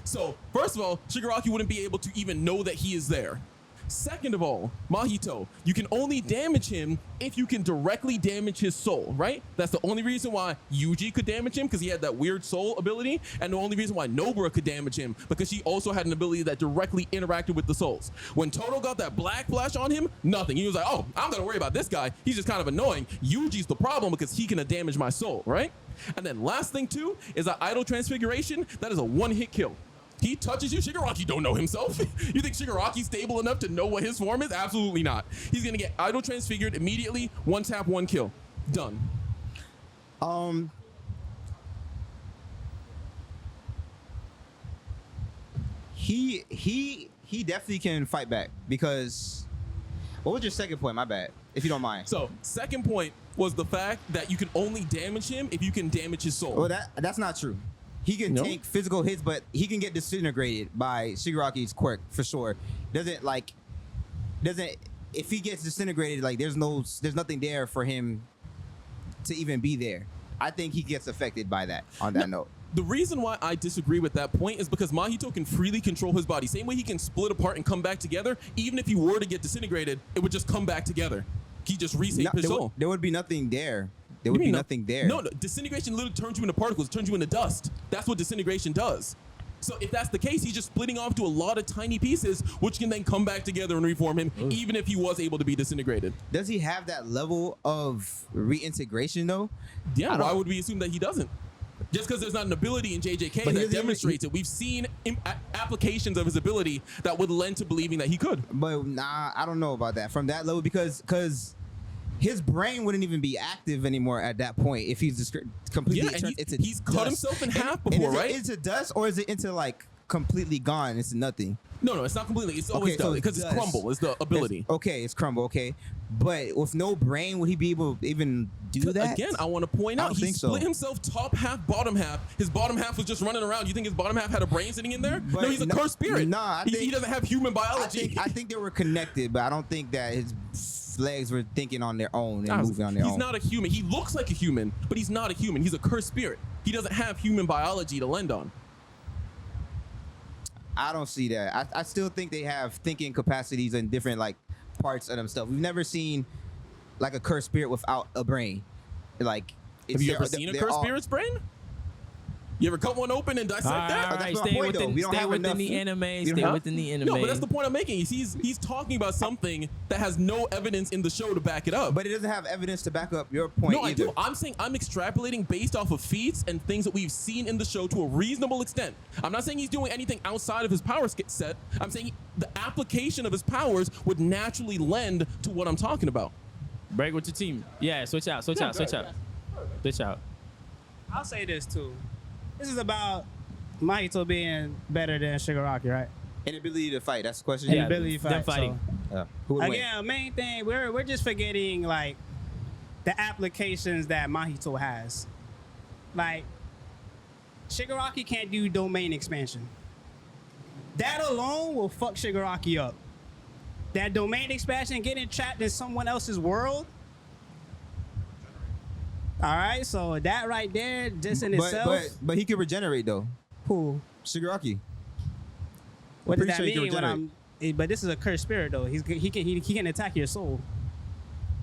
So, first of all, Shigaraki wouldn't be able to even know that he is there. Second of all, Mahito, you can only damage him if you can directly damage his soul, right? That's the only reason why Yuji could damage him, because he had that weird soul ability, and the only reason why Nobara could damage him, because she also had an ability that directly interacted with the souls. When Toto got that black flash on him, nothing. He was like, oh, I'm gonna worry about this guy. He's just kind of annoying. Yuji's the problem because he can damage my soul, right? And then last thing too is that idol transfiguration. That is a one-hit kill. He touches you, Shigaraki don't know himself. You think Shigaraki's stable enough to know what his form is? Absolutely not. He's gonna get idol transfigured immediately, one tap, one kill. Done. He definitely can fight back because what was your second point? My bad, if you don't mind. So, second point was the fact that you can only damage him if you can damage his soul. Well, that's not true. He can take physical hits, but he can get disintegrated by Shigaraki's quirk for sure. If he gets disintegrated, like there's nothing there for him to even be there. I think he gets affected by that on that note. The reason why I disagree with that point is because Mahito can freely control his body. Same way he can split apart and come back together. Even if he were to get disintegrated, it would just come back together. He just resaved his soul. There would be nothing there. There would be nothing there. No, disintegration literally turns you into particles, turns you into dust. That's what disintegration does. So if that's the case, he's just splitting off to a lot of tiny pieces, which can then come back together and reform him, even if he was able to be disintegrated. Does he have that level of reintegration though? Yeah, why would we assume that he doesn't? Just because there's not an ability in JJK that demonstrates it. We've seen applications of his ability that would lend to believing that he could. But nah, I don't know about that. From that level, because his brain wouldn't even be active anymore at that point if he's just completely he's cut himself in half before, right? Is it dust or is it into like completely gone? It's nothing. No, it's not completely. It's always dust because it's crumble. It's the ability. It's crumble. Okay, but with no brain, would he be able to even do that? Again, I want to point out he split himself top half, bottom half. His bottom half was just running around. You think his bottom half had a brain sitting in there? No, he's a cursed spirit. Nah, he doesn't have human biology. I think they were connected, but I don't think that his legs were thinking on their own and moving on their own. He's not a human. He looks like a human, but he's not a human. He's a cursed spirit. He doesn't have human biology to lend on. I don't see that. I still think they have thinking capacities in different like parts of themselves. We've never seen like a cursed spirit without a brain. Like, have you ever seen a cursed spirit's brain? You ever cut one open and dissect that? All right, stay within the anime. Stay within the anime. No, but that's the point I'm making. He's talking about something that has no evidence in the show to back it up. But it doesn't have evidence to back up your point. No, I do. I'm saying I'm extrapolating based off of feats and things that we've seen in the show to a reasonable extent. I'm not saying he's doing anything outside of his power set. I'm saying the application of his powers would naturally lend to what I'm talking about. Break with your team. Yeah, switch out. I'll say this too. This is about Mahito being better than Shigaraki, right? Inability to fight. That's the question. Yeah, inability to fight. Them fighting. So, who would win? again, main thing we're just forgetting like the applications that Mahito has. Like Shigaraki can't do domain expansion. That alone will fuck Shigaraki up. That domain expansion, getting trapped in someone else's world. All right, so that right there, just in itself. But he can regenerate though. Who? Shigaraki. What does that mean? But this is a cursed spirit though. He can attack your soul.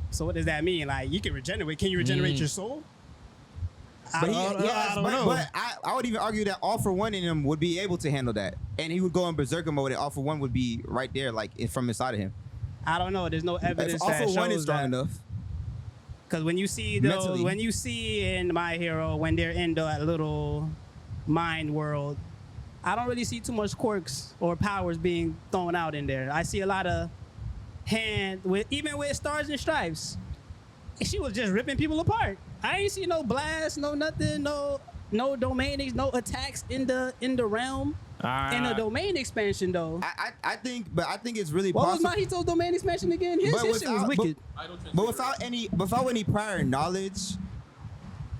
So what does that mean? Like you can regenerate. Can you regenerate your soul? But I would even argue that All For One in him would be able to handle that, and he would go in berserker mode, and All For One would be right there, like from inside of him. I don't know. There's no evidence. If All For One is strong that. enough. Because when you see in My Hero when they're in the little mind world, I don't really see too much quirks or powers being thrown out in there. I see a lot of even with Stars and Stripes. She was just ripping people apart. I ain't see no blast, no nothing, no domain, no attacks in the realm. In a domain expansion though. I think it's really what possible. What was Mahito's domain expansion again? His shit was wicked. But without any prior knowledge,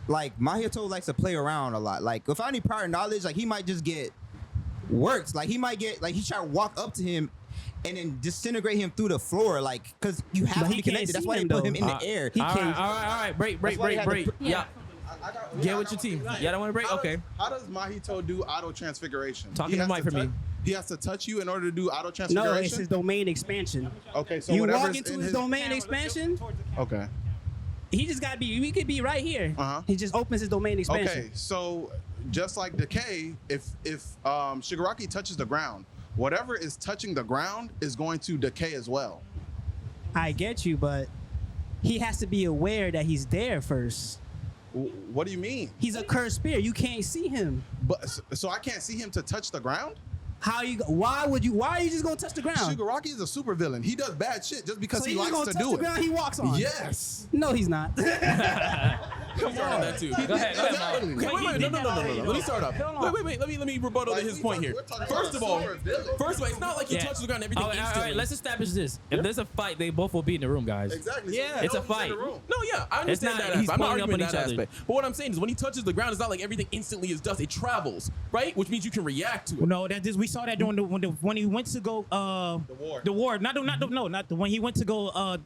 like Mahito likes to play around a lot. Like without any prior knowledge, like he might just get worked. Like he might get he try to walk up to him and then disintegrate him through the floor, like because you have to be connected. That's why they put him in the air. All right. Break. Yeah. Get with your team. Y'all don't want to break? Okay. How does Mahito do auto transfiguration? Talking to Mike for me. He has to touch you in order to do auto transfiguration. No, it's his domain expansion. Okay, so you walk whatever's into in his domain expansion. Okay. He just gotta be. He could be right here. He just opens his domain expansion. Okay, so just like decay, if Shigaraki touches the ground, whatever is touching the ground is going to decay as well. I get you, but he has to be aware that he's there first. What do you mean? He's a cursed spirit. You can't see him. But so I can't see him to touch the ground? How you? Why would you? Why are you just gonna touch the ground? Shigaraki is a supervillain. He does bad shit just because So he he's likes gonna to touch do the it. ground he walks on. Yes. No, he's not. Come on, that too. Go ahead. Wait, no. Let me start up. Wait. Let me rebuttal to his point here. First of all, it's not like he touches the ground and everything instantly. All right, let's establish this. If there's a fight, they both will be in the room, guys. Exactly. Yeah, it's a fight. No, yeah, I understand that he's aspect. I'm not pulling up arguing on that each other. aspect. But what I'm saying is when he touches the ground, it's not like everything instantly is dust. It travels, right? Which means you can react to it. No, we saw that during when he went to go the war. Not when he went to go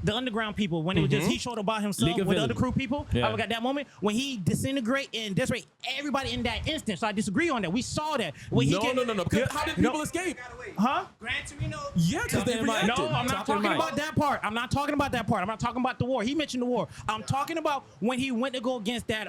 the underground people when it was just he showed up by himself with the other crew people. Yeah. I forgot that moment when he disintegrate and destroy everybody in that instant. So I disagree on that. We saw that. When No. Because how did people escape? Huh? Gran Torino. Yeah, because they reacted. No, I'm not talking about that part. I'm not talking about that part. I'm not talking about the war. He mentioned the war. I'm talking about when he went to go against that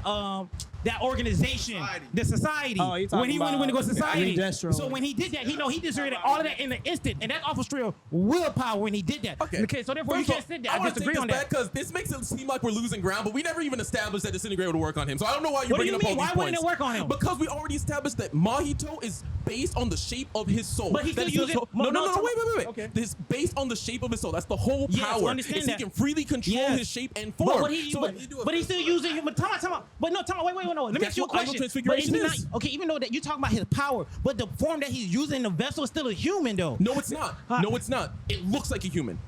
organization, the society. Oh, you're talking when he went to go society. Destro. So when he did that, he destroyed all of that in an instant, and that's off real willpower when he did that. Okay. So therefore you can't sit there. I disagree on that. Because this makes it seem like we're losing ground, but we never even established that disintegrate would work on him. So I don't know why you're What do bringing you up all mean? these Why points. wouldn't it work on him? Because we already established that Mahito is based on the shape of his soul. But he still uses wait. Okay. This is based on the shape of his soul. That's the whole Yes, power. I understand is that. He can freely control his shape and form. But he's still using him. But time out. But no, time out. Wait, no. Let me ask you a question. But is he not, okay, even though that you're talking about his power, but the form that he's using in the vessel is still a human, though. No, it's not. No, it's not. It looks like a human.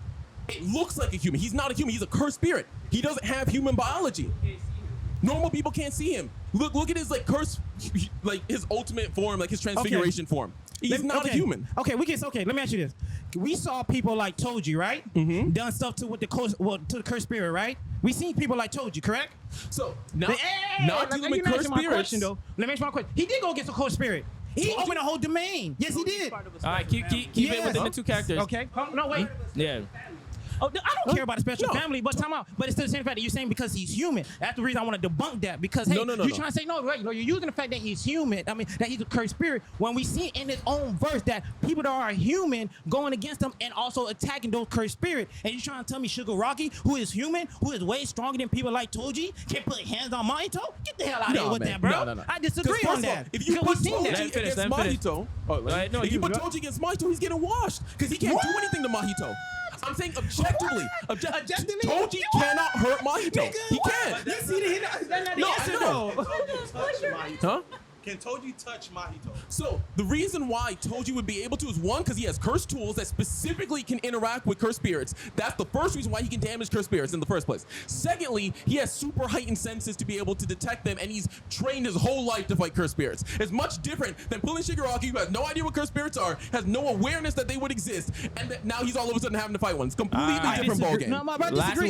It looks like a human. He's not a human. He's a cursed spirit. He doesn't have human biology. Normal people can't see him. Look at his curse, his ultimate form, his transfiguration form. He's not a human. Okay, let me ask you this. We saw people like Toji, right? Mm-hmm. Done stuff to the cursed spirit, right? We seen people like Toji, correct? So not dealing with cursed spirits. Let me ask my question. He did go against a cursed spirit. He opened a whole domain. Yes, he did. All right, keep it within the two characters. Okay. No, wait. Yeah. Oh, I don't care about a special family, but time out. But it's still the same fact that you're saying because he's human. That's the reason I want to debunk that. Because hey, you're trying to say no, right? No, you're using the fact that he's human. I mean, that he's a cursed spirit. When we see in his own verse that people that are human going against him and also attacking those cursed spirits, and you're trying to tell me Shigaraki, who is human, who is way stronger than people like Toji, can put hands on Mahito? Get the hell out of here with that, bro. No. I disagree on that. If you put Toji finish, against Mahito, if you put Toji against Mahito, he's getting washed because he can't do anything to Mahito. I'm saying objectively. Toji cannot hurt Mahito. He can't. You see that's not the answer, though. Huh? Can Toji touch Mahito? So the reason why Toji would be able to is one, because he has cursed tools that specifically can interact with cursed spirits. That's the first reason why he can damage cursed spirits in the first place. Secondly, he has super heightened senses to be able to detect them, and he's trained his whole life to fight cursed spirits. It's much different than pulling Shigaraki, who has no idea what cursed spirits are, has no awareness that they would exist, and that now he's all of a sudden having to fight one. It's completely different ballgame. No, my brother disagree.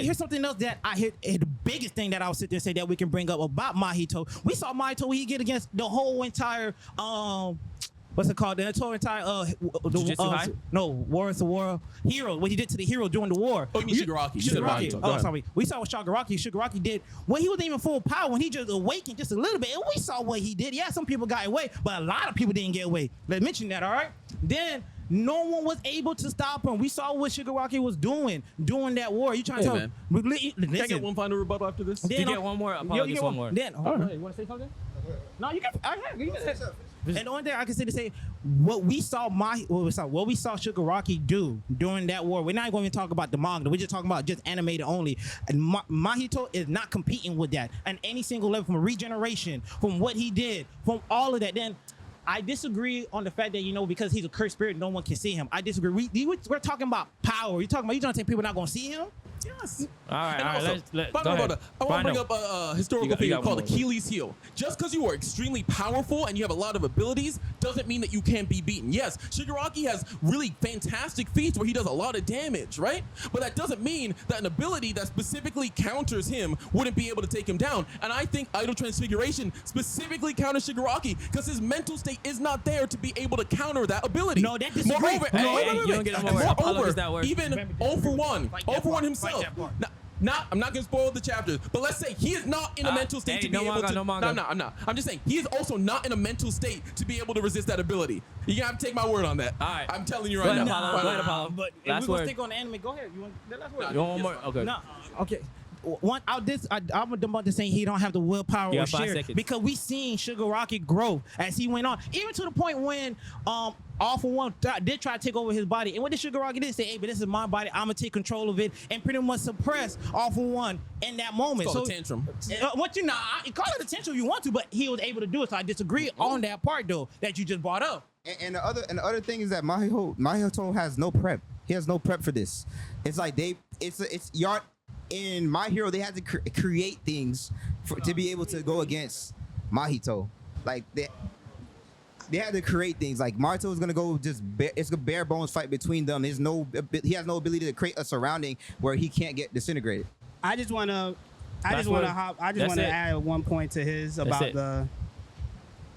Here's something else that I hit. The biggest thing that I'll sit there and say that we can bring up about Mahito. We saw Mahito when he get against the whole entire what's it called? The entire War of the War hero. What he did to the hero during the war. Oh, you mean Shigaraki? Oh, sorry. We saw what Shigaraki did when he wasn't even full power. When he just awakened just a little bit, and we saw what he did. Yeah, some people got away, but a lot of people didn't get away. Let's mention that. All right. Then no one was able to stop him. We saw what Shigaraki was doing during that war. You trying to tell me? Can I get one final rebuttal after this? You get one more. Apologies, one more. Then, you want to say something? No, you can. And the only thing I can say to say what we saw Shigaraki do during that war. We're not going to talk about the manga. We're just talking about just animated only. And Mahito is not competing with that on any single level from regeneration, from what he did, from all of that. Then I disagree on the fact that because he's a cursed spirit, no one can see him. I disagree. We're talking about power. You trying to say people not going to see him? Yes. All right, And all right. also, Let's by the go way, ahead. brother, I want to bring Final. up a historical You figure got called one more. Achilles' heel. Just because you are extremely powerful and you have a lot of abilities doesn't mean that you can't be beaten. Yes, Shigaraki has really fantastic feats where he does a lot of damage, right? But that doesn't mean that an ability that specifically counters him wouldn't be able to take him down. And I think Idol Transfiguration specifically counters Shigaraki because his mental state is not there to be able to counter that ability. No, that disagree. Moreover, No, wait, you wait, don't wait. get And a word. Apollo moreover, is that word. even 0 for 1, 0 for 1 himself. I'm not gonna spoil the chapters, but let's say he is not in a mental state to be able to. No manga. I'm not. I'm just saying he is also not in a mental state to be able to resist that ability. You gotta take my word on that. All right. I'm telling you Go right ahead, now. Apollo. Go ahead, Apollo. But if Last we're gonna word. stick on the anime, go ahead. You want the last word? You want one more? Okay. No. Okay. One, I'm about to say he don't have the willpower You or got 5 share seconds. because we seen Shigaraki grow as he went on, even to the point when All For One did try to take over his body, and what did Shigaraki did say, "Hey, but this is my body. I'm gonna take control of it," and pretty much suppress All For One in that moment. It's called a tantrum. What you know, call it a tantrum if you want to, but he was able to do it. So I disagree on that part though that you just brought up. And the other thing is that Mahito has no prep. He has no prep for this. It's like it's yard. In My Hero, they had to create things to be able to go against Mahito. Like they had to create things. Like Mahito is gonna go it's a bare bones fight between them. He has no ability to create a surrounding where he can't get disintegrated. I just want to That's add one point to his about it.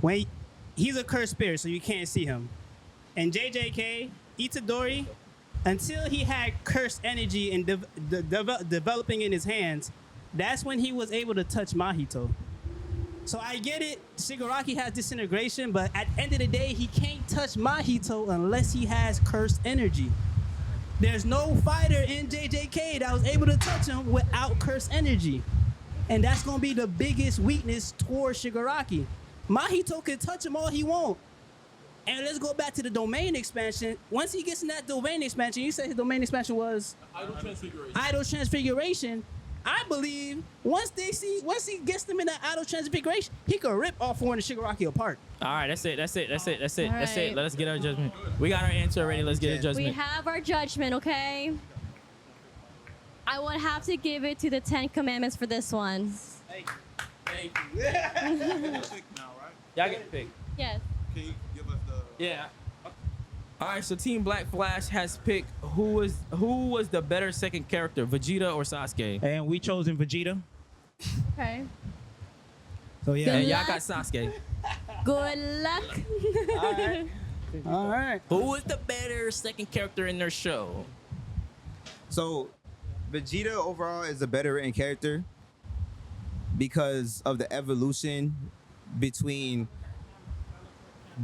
when he's a cursed spirit, so you can't see him. And JJK Itadori, until he had cursed energy and developing in his hands, that's when he was able to touch Mahito. So I get it, Shigaraki has disintegration, but at the end of the day, he can't touch Mahito unless he has cursed energy. There's no fighter in JJK that was able to touch him without cursed energy. And that's going to be the biggest weakness towards Shigaraki. Mahito can touch him all he wants. And let's go back to the domain expansion. Once he gets in that domain expansion, you said his domain expansion was Idol Transfiguration. I believe once he gets them in that Idol Transfiguration, he could rip All For One and Shigaraki apart. All right, that's it. All right. Let us get our judgment. We got our answer already. Let's get a We judgment. have our judgment, okay? I would have to give it to the 10 Commandments for this one. Y'all get to pick. Yes. Can you give us the? Yeah. All right, so Team Black Flash has picked who was the better second character, Vegeta or Sasuke? And we chosen Vegeta. Okay. So yeah. And Good y'all luck. got Sasuke. Good luck. All right. Who is the better second character in their show? So Vegeta overall is a better written character because of the evolution between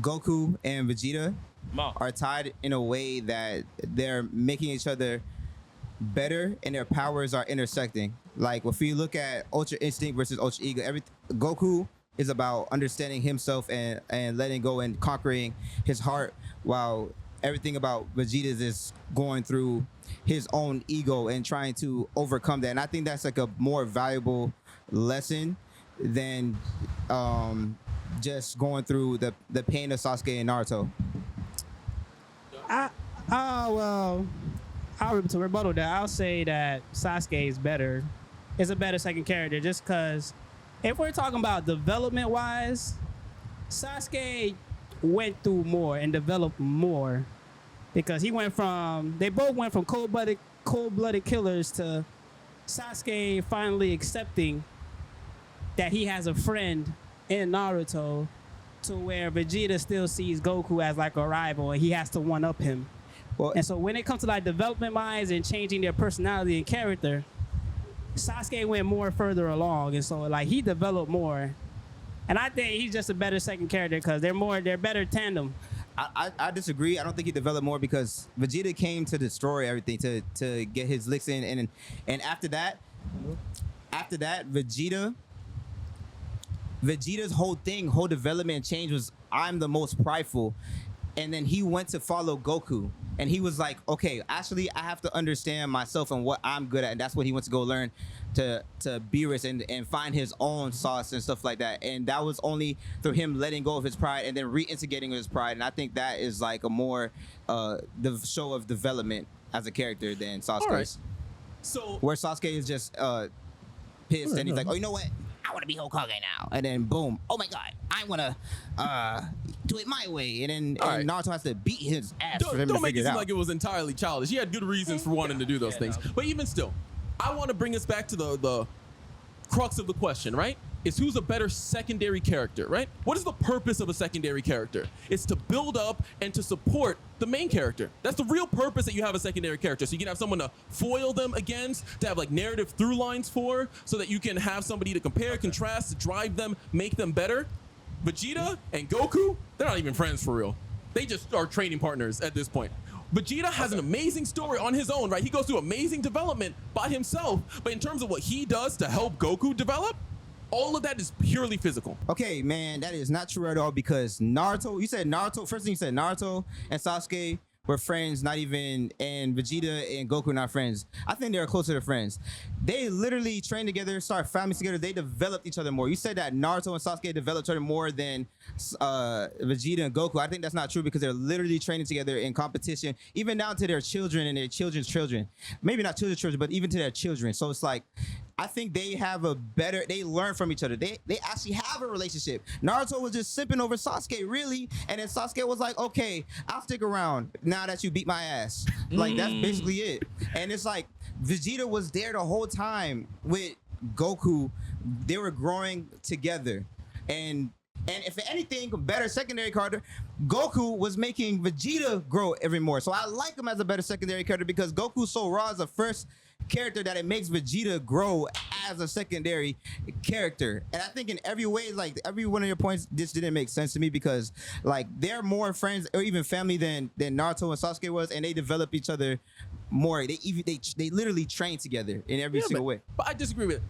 Goku and Vegeta Maal. are tied in a way that they're making each other better and their powers are intersecting. Like if you look at Ultra Instinct versus Ultra Ego, Goku is about understanding himself and letting go and conquering his heart, while everything about Vegeta is going through his own ego and trying to overcome that. And I think that's like a more valuable lesson than just going through the pain of Sasuke and Naruto. Well, to rebuttal that, I'll say that Sasuke is a better second character, just because if we're talking about development wise, Sasuke went through more and developed more, because they both went from cold-blooded killers to Sasuke finally accepting that he has a friend in Naruto, to where Vegeta still sees Goku as like a rival and he has to one-up him. Well, And so when it comes to like development wise and changing their personality and character, Sasuke went more further along, and so like he developed more. And I think he's just a better second character because they're better tandem. I disagree. I don't think he developed more because Vegeta came to destroy everything, to get his licks in, and after that, Vegeta's whole development and change was, I'm the most prideful. And then he went to follow Goku. And he was like, okay, actually, I have to understand myself and what I'm good at. And that's what he went to go learn to Beerus and find his own sauce and stuff like that. And that was only through him letting go of his pride and then reintegrating his pride. And I think that is like a more the show of development as a character than Sasuke's. All right. So where Sasuke is just pissed and he's like, oh, you know what? I want to be Hokage now. And then boom, oh my god, I want to do it my way. And then and Naruto has to beat his ass for him to don't make figure it it seem out. like it was entirely childish. He had good reasons for wanting to do those things. But even still, I want to bring us back to the crux of the question, right? Is who's a better secondary character, right? What is the purpose of a secondary character? It's to build up and to support the main character. That's the real purpose that you have a secondary character. So you can have someone to foil them against, to have like narrative through lines for, so that you can have somebody to compare, contrast, to drive them, make them better. Vegeta and Goku, they're not even friends for real. They just are training partners at this point. Vegeta has an amazing story on his own, right? He goes through amazing development by himself, but in terms of what he does to help Goku develop, all of that is purely physical. Okay, man, that is not true at all because Naruto, you said Naruto, first thing you said Naruto and Sasuke were friends, not even, and Vegeta and Goku not friends. I think they're closer to friends. They literally trained together, started families together. They developed each other more. You said that Naruto and Sasuke developed each other more than Vegeta and Goku. I think that's not true because they're literally training together in competition, even down to their children and their children's children. Maybe not children's children, but even to their children. So it's like, I think they have a better, they learn from each other. They actually have a relationship. Naruto was just simping over Sasuke, really. And then Sasuke was like, okay, I'll stick around now that you beat my ass. Like, that's basically it. And it's like, Vegeta was there the whole time with Goku. They were growing together. And if anything, better secondary character, Goku was making Vegeta grow every more. So I like him as a better secondary character because Goku's so raw as a first character that it makes Vegeta grow as a secondary character. And I think in every way, like every one of your points, this didn't make sense to me because like they're more friends or even family than Naruto and Sasuke was, and they develop each other more. They literally train together in every single way. But I disagree with it.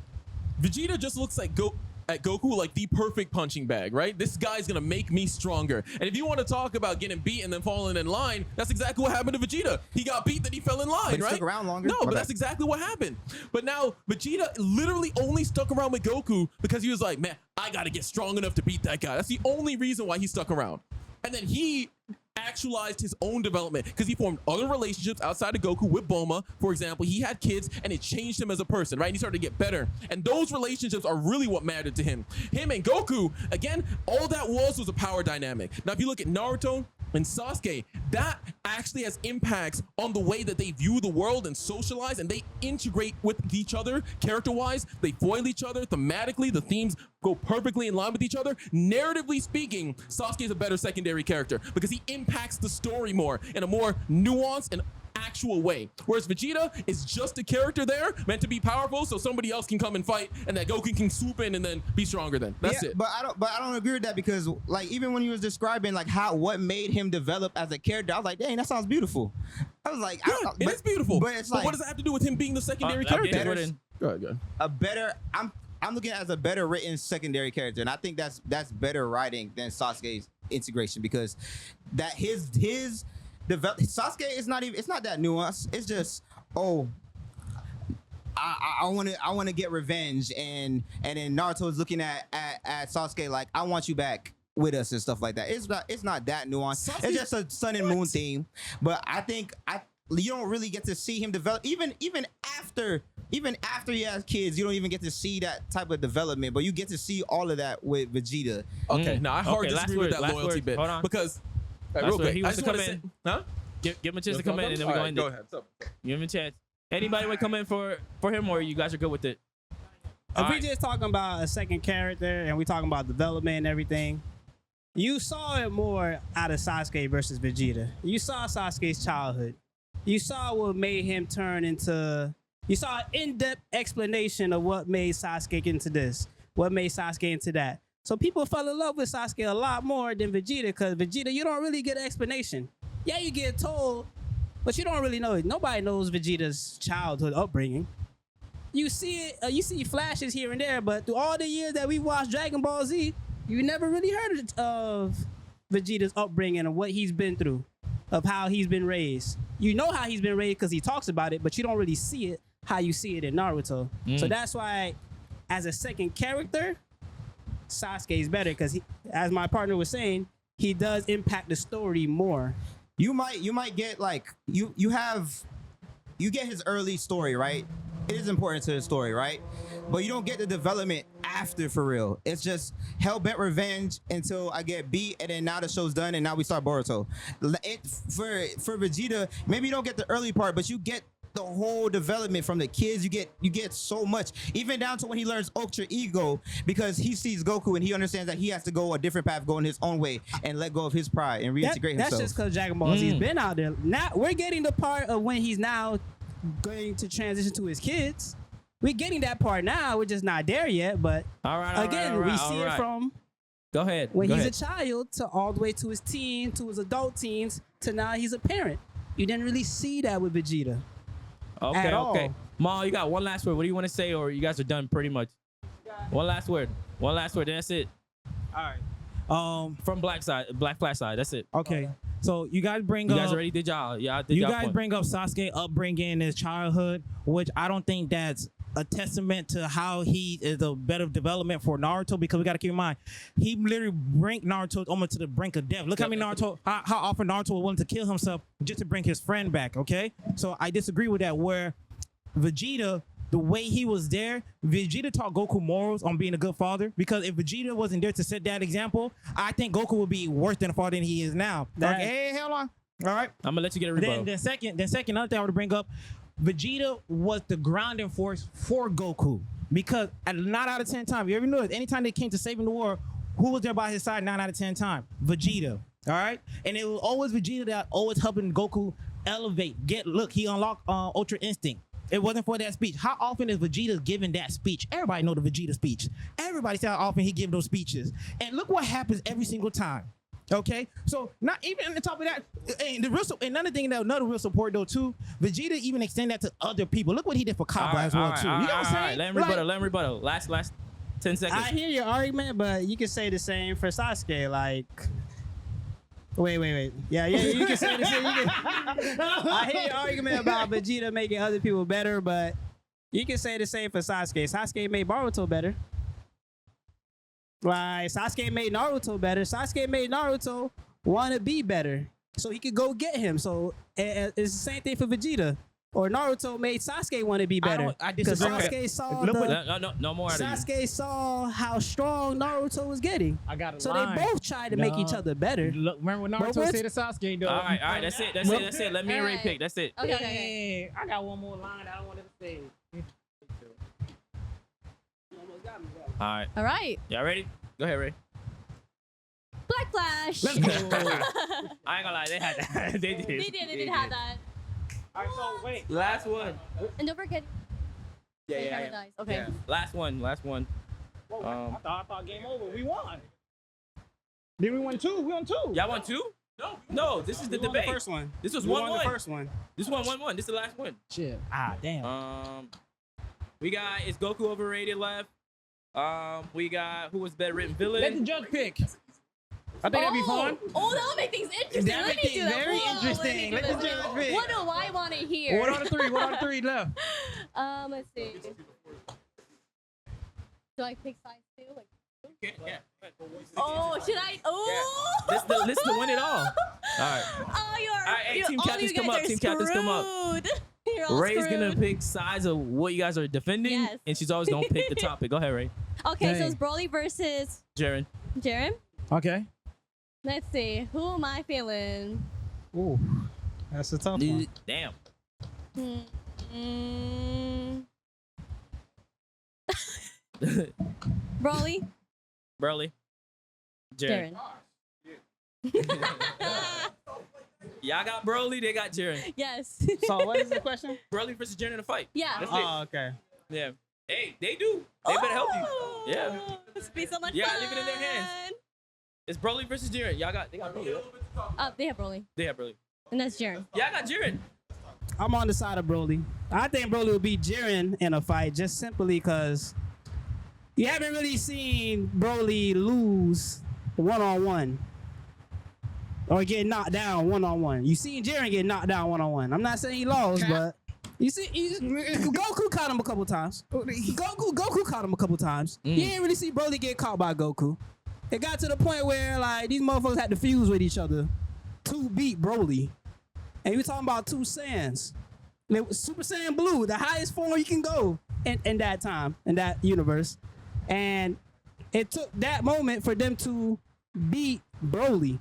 Vegeta just looks like Goku like the perfect punching bag, right? This guy's gonna make me stronger. And if you want to talk about getting beat and then falling in line, that's exactly what happened to Vegeta. He got beat, then he fell in line, But he right? stuck around longer. No, but that's exactly what happened. But now Vegeta literally only stuck around with Goku because he was like, man, I gotta get strong enough to beat that guy. That's the only reason why he stuck around. And then he actualized his own development because he formed other relationships outside of Goku with Bulma. For example, he had kids and it changed him as a person, right? And he started to get better. And those relationships are really what mattered to him. Him and Goku, again, all that was a power dynamic. Now, if you look at Naruto and Sasuke, that actually has impacts on the way that they view the world and socialize, and they integrate with each other character-wise. They foil each other thematically. The themes go perfectly in line with each other. Narratively speaking, Sasuke is a better secondary character because he impacts the story more in a more nuanced and actual way. Whereas Vegeta is just a character there meant to be powerful so somebody else can come and fight and that Goku can swoop in and then be stronger then. That's it. But I don't agree with that because like even when you was describing like what made him develop as a character, I was like, dang, that sounds beautiful. I was like, yeah, it is beautiful. But it's like, what does that have to do with him being the secondary character? Go ahead. A better I'm looking at it as a better written secondary character, and I think that's better writing than Sasuke's integration because that his Sasuke is not even, it's not that nuanced. It's just, oh, I want to get revenge, and then Naruto is looking at Sasuke like, I want you back with us and stuff like that. It's not that nuanced. Sasuke, it's just a sun and moon theme. But I think you don't really get to see him develop even after he has kids. You don't even get to see that type of development, but you get to see all of that with Vegeta. Okay, now I hard disagree with that loyalty bit because real quick, he I wants just to want come to in. huh? Give him a chance to come in, and then we go in. Go ahead. Give him a chance. Anybody want to come in for him, or you guys are good with it? If we just talking about a second character and we talking about development and everything, you saw it more out of Sasuke versus Vegeta. You saw Sasuke's childhood. You saw what made him turn into. You saw an in-depth explanation of what made Sasuke into this, what made Sasuke into that. So people fell in love with Sasuke a lot more than Vegeta, because Vegeta, you don't really get an explanation. Yeah, you get told, but you don't really know it. Nobody knows Vegeta's childhood upbringing. You see it, you see flashes here and there, but through all the years that we watched Dragon Ball Z, you never really heard of Vegeta's upbringing and what he's been through, of how he's been raised. You know how he's been raised because he talks about it, but you don't really see it how you see it in Naruto. So that's why, as a second character, Sasuke is better because, as my partner was saying, he does impact the story more. You might get like you get his early story, right? it is important to the story, right? But you don't get the development after for real. It's just hell-bent revenge until I get beat, and then now the show's done, and now we start Boruto. For Vegeta, maybe you don't get the early part, but you get the whole development from the kids. You get so much, even down to when he learns Ultra Ego, because he sees Goku and he understands that he has to go a different path, going his own way, and let go of his pride and reintegrate himself. That's just because Dragon Ball Z's been out there. Now we're getting the part of when he's now going to transition to his kids. We're getting that part now. We're just not there yet. But we see it from go ahead when go he's ahead. a child to all the way to his teen, to his adult teens, to now he's a parent. You didn't really see that with Vegeta. Okay, at okay. all. Maul, you got one last word. What do you want to say, or you guys are done pretty much? One last word. One last word. That's it. All right. From Black Flash side. That's it. Okay. So you guys bring You up. guys already did y'all. Yeah, did You y'all guys point. bring up Sasuke upbringing in his childhood, which I don't think that's a testament to how he is a better development for Naruto, because we got to keep in mind he literally bring Naruto almost to the brink of death. Look how many Naruto, how often Naruto was willing to kill himself just to bring his friend back. Okay, so I disagree with that. Where Vegeta, the way he was there, Vegeta taught Goku morals on being a good father, because if Vegeta wasn't there to set that example, I think Goku would be worse than a father than he is now. Hey, hold on. All right. I'm gonna let you get a rebuttal. Then second, another thing I want to bring up, Vegeta was the grounding force for Goku, because at 9 out of 10 times, you ever notice, anytime they came to saving the world, who was there by his side 9 out of 10 times? Vegeta. All right, and it was always Vegeta that always helping Goku elevate. He unlocked Ultra Instinct. It wasn't for that speech. How often is Vegeta giving that speech? Everybody know the Vegeta speech. Everybody see how often he give those speeches. And look what happens every single time. Okay, so not even on the top of that, and another thing, another real support though too, Vegeta even extend that to other people. Look what he did for Kaba as well too. You know what I'm saying? Let him rebuttal. Last 10 seconds. I hear your argument, but you can say the same for Sasuke. Like, wait. Yeah, you can say the same. I hear your argument about Vegeta making other people better, but you can say the same for Sasuke. Sasuke made Boruto better. Like, Sasuke made Naruto better. Sasuke made Naruto want to be better so he could go get him. So it's the same thing for Vegeta. Or Naruto made Sasuke want to be better. I disagree. Sasuke saw no more out of you. Sasuke saw how strong Naruto was getting. I got a so line. they both tried to make each other better. Look, remember what Naruto said to Sasuke though? All right. That's it. Let me and Ray pick. That's it. Okay. I got one more line that I wanted to say. All All right. Y'all ready? Go ahead, Ray. Black Flash. Let's go. I ain't gonna lie, they had that. They did. They did have that. All right, so wait. Last one. And don't forget. Yeah. Dies. Okay. Yeah. Last one. Whoa, I thought game over. We won. Then we won 2. We won 2. Y'all won 2? No. This is the We won debate. the first one. This was We won 1-1. the first one. This one 1-1. This is the last one. Shit. Damn. We got is Goku overrated left. We got who was better written villain. Let the judge pick. I think that'd be fun. Oh, that'll make things interesting. That'll Let make me do things that. very Whoa, interesting. Let me Let do the that. judge pick. What do I want to hear? What are the 3? What are the 3 left? Let's see. Do I pick size 2? Like, Yeah. oh, should I? Oh. This is the win it all. All right. Oh, you're. All right, hey, team all captains, you come guys up. are Team captains, come up. screwed. You're all Ray's screwed. gonna pick sides of what you guys are defending, Yes. and she's always gonna pick the topic. Go ahead, Ray. Okay, so it's Broly versus Jaren. Jaren. Okay. Let's see. Who am I feeling? Ooh, that's a tough one. Damn. Broly. Broly. Jaren. Y'all got Broly, they got Jaren. Yes. So what is the question? Broly versus Jaren in a fight. Yeah. That's it. Oh, okay. Yeah. Hey, they do. They better help you. Yeah. This would be so much Yeah, fun. leave it in their hands. It's Broly versus Jaren. They got Broly. They have Broly. They have Broly. And that's Jaren. Yeah, I got Jaren. I'm on the side of Broly. I think Broly will beat Jiren in a fight just simply because you haven't really seen Broly lose one-on-one or get knocked down one-on-one. You seen Jiren get knocked down one-on-one. I'm not saying he lost, but you see, Goku caught him a couple times. Goku caught him a couple tims. You didn't really see Broly get caught by Goku. It got to the point where like these motherfuckers had to fuse with each other to beat Broly. And we talking about 2 Saiyans. Super Saiyan Blue, the highest form you can go in that time, in that universe. And it took that moment for them to beat Broly.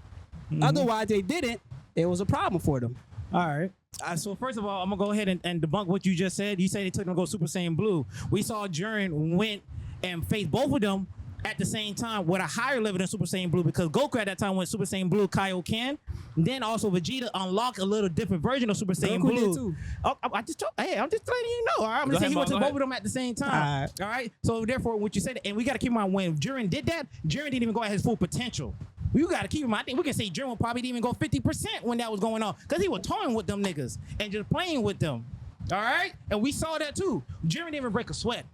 Otherwise, they didn't. It was a problem for them. All right. So first of all, I'm gonna go ahead and debunk what you just said. You said they took them to go Super Saiyan Blue. We saw Jiren went and faced both of them at the same time with a higher level than Super Saiyan Blue, because Goku at that time went Super Saiyan Blue Kaioken. Then also Vegeta unlocked a little different version of Super Saiyan Goku Blue. did too. Oh, I'm just letting you know. All right, I'm Go just saying ahead, he went to Maal, both go of them at the same time. All right. So therefore, what you said, and we got to keep in mind when Jiren did that, Jiren didn't even go at his full potential. You got to keep in mind. I think we can say Jiren probably didn't even go 50% when that was going on, because he was toying with them niggas and just playing with them. All right, and we saw that too. Jiren didn't even break a sweat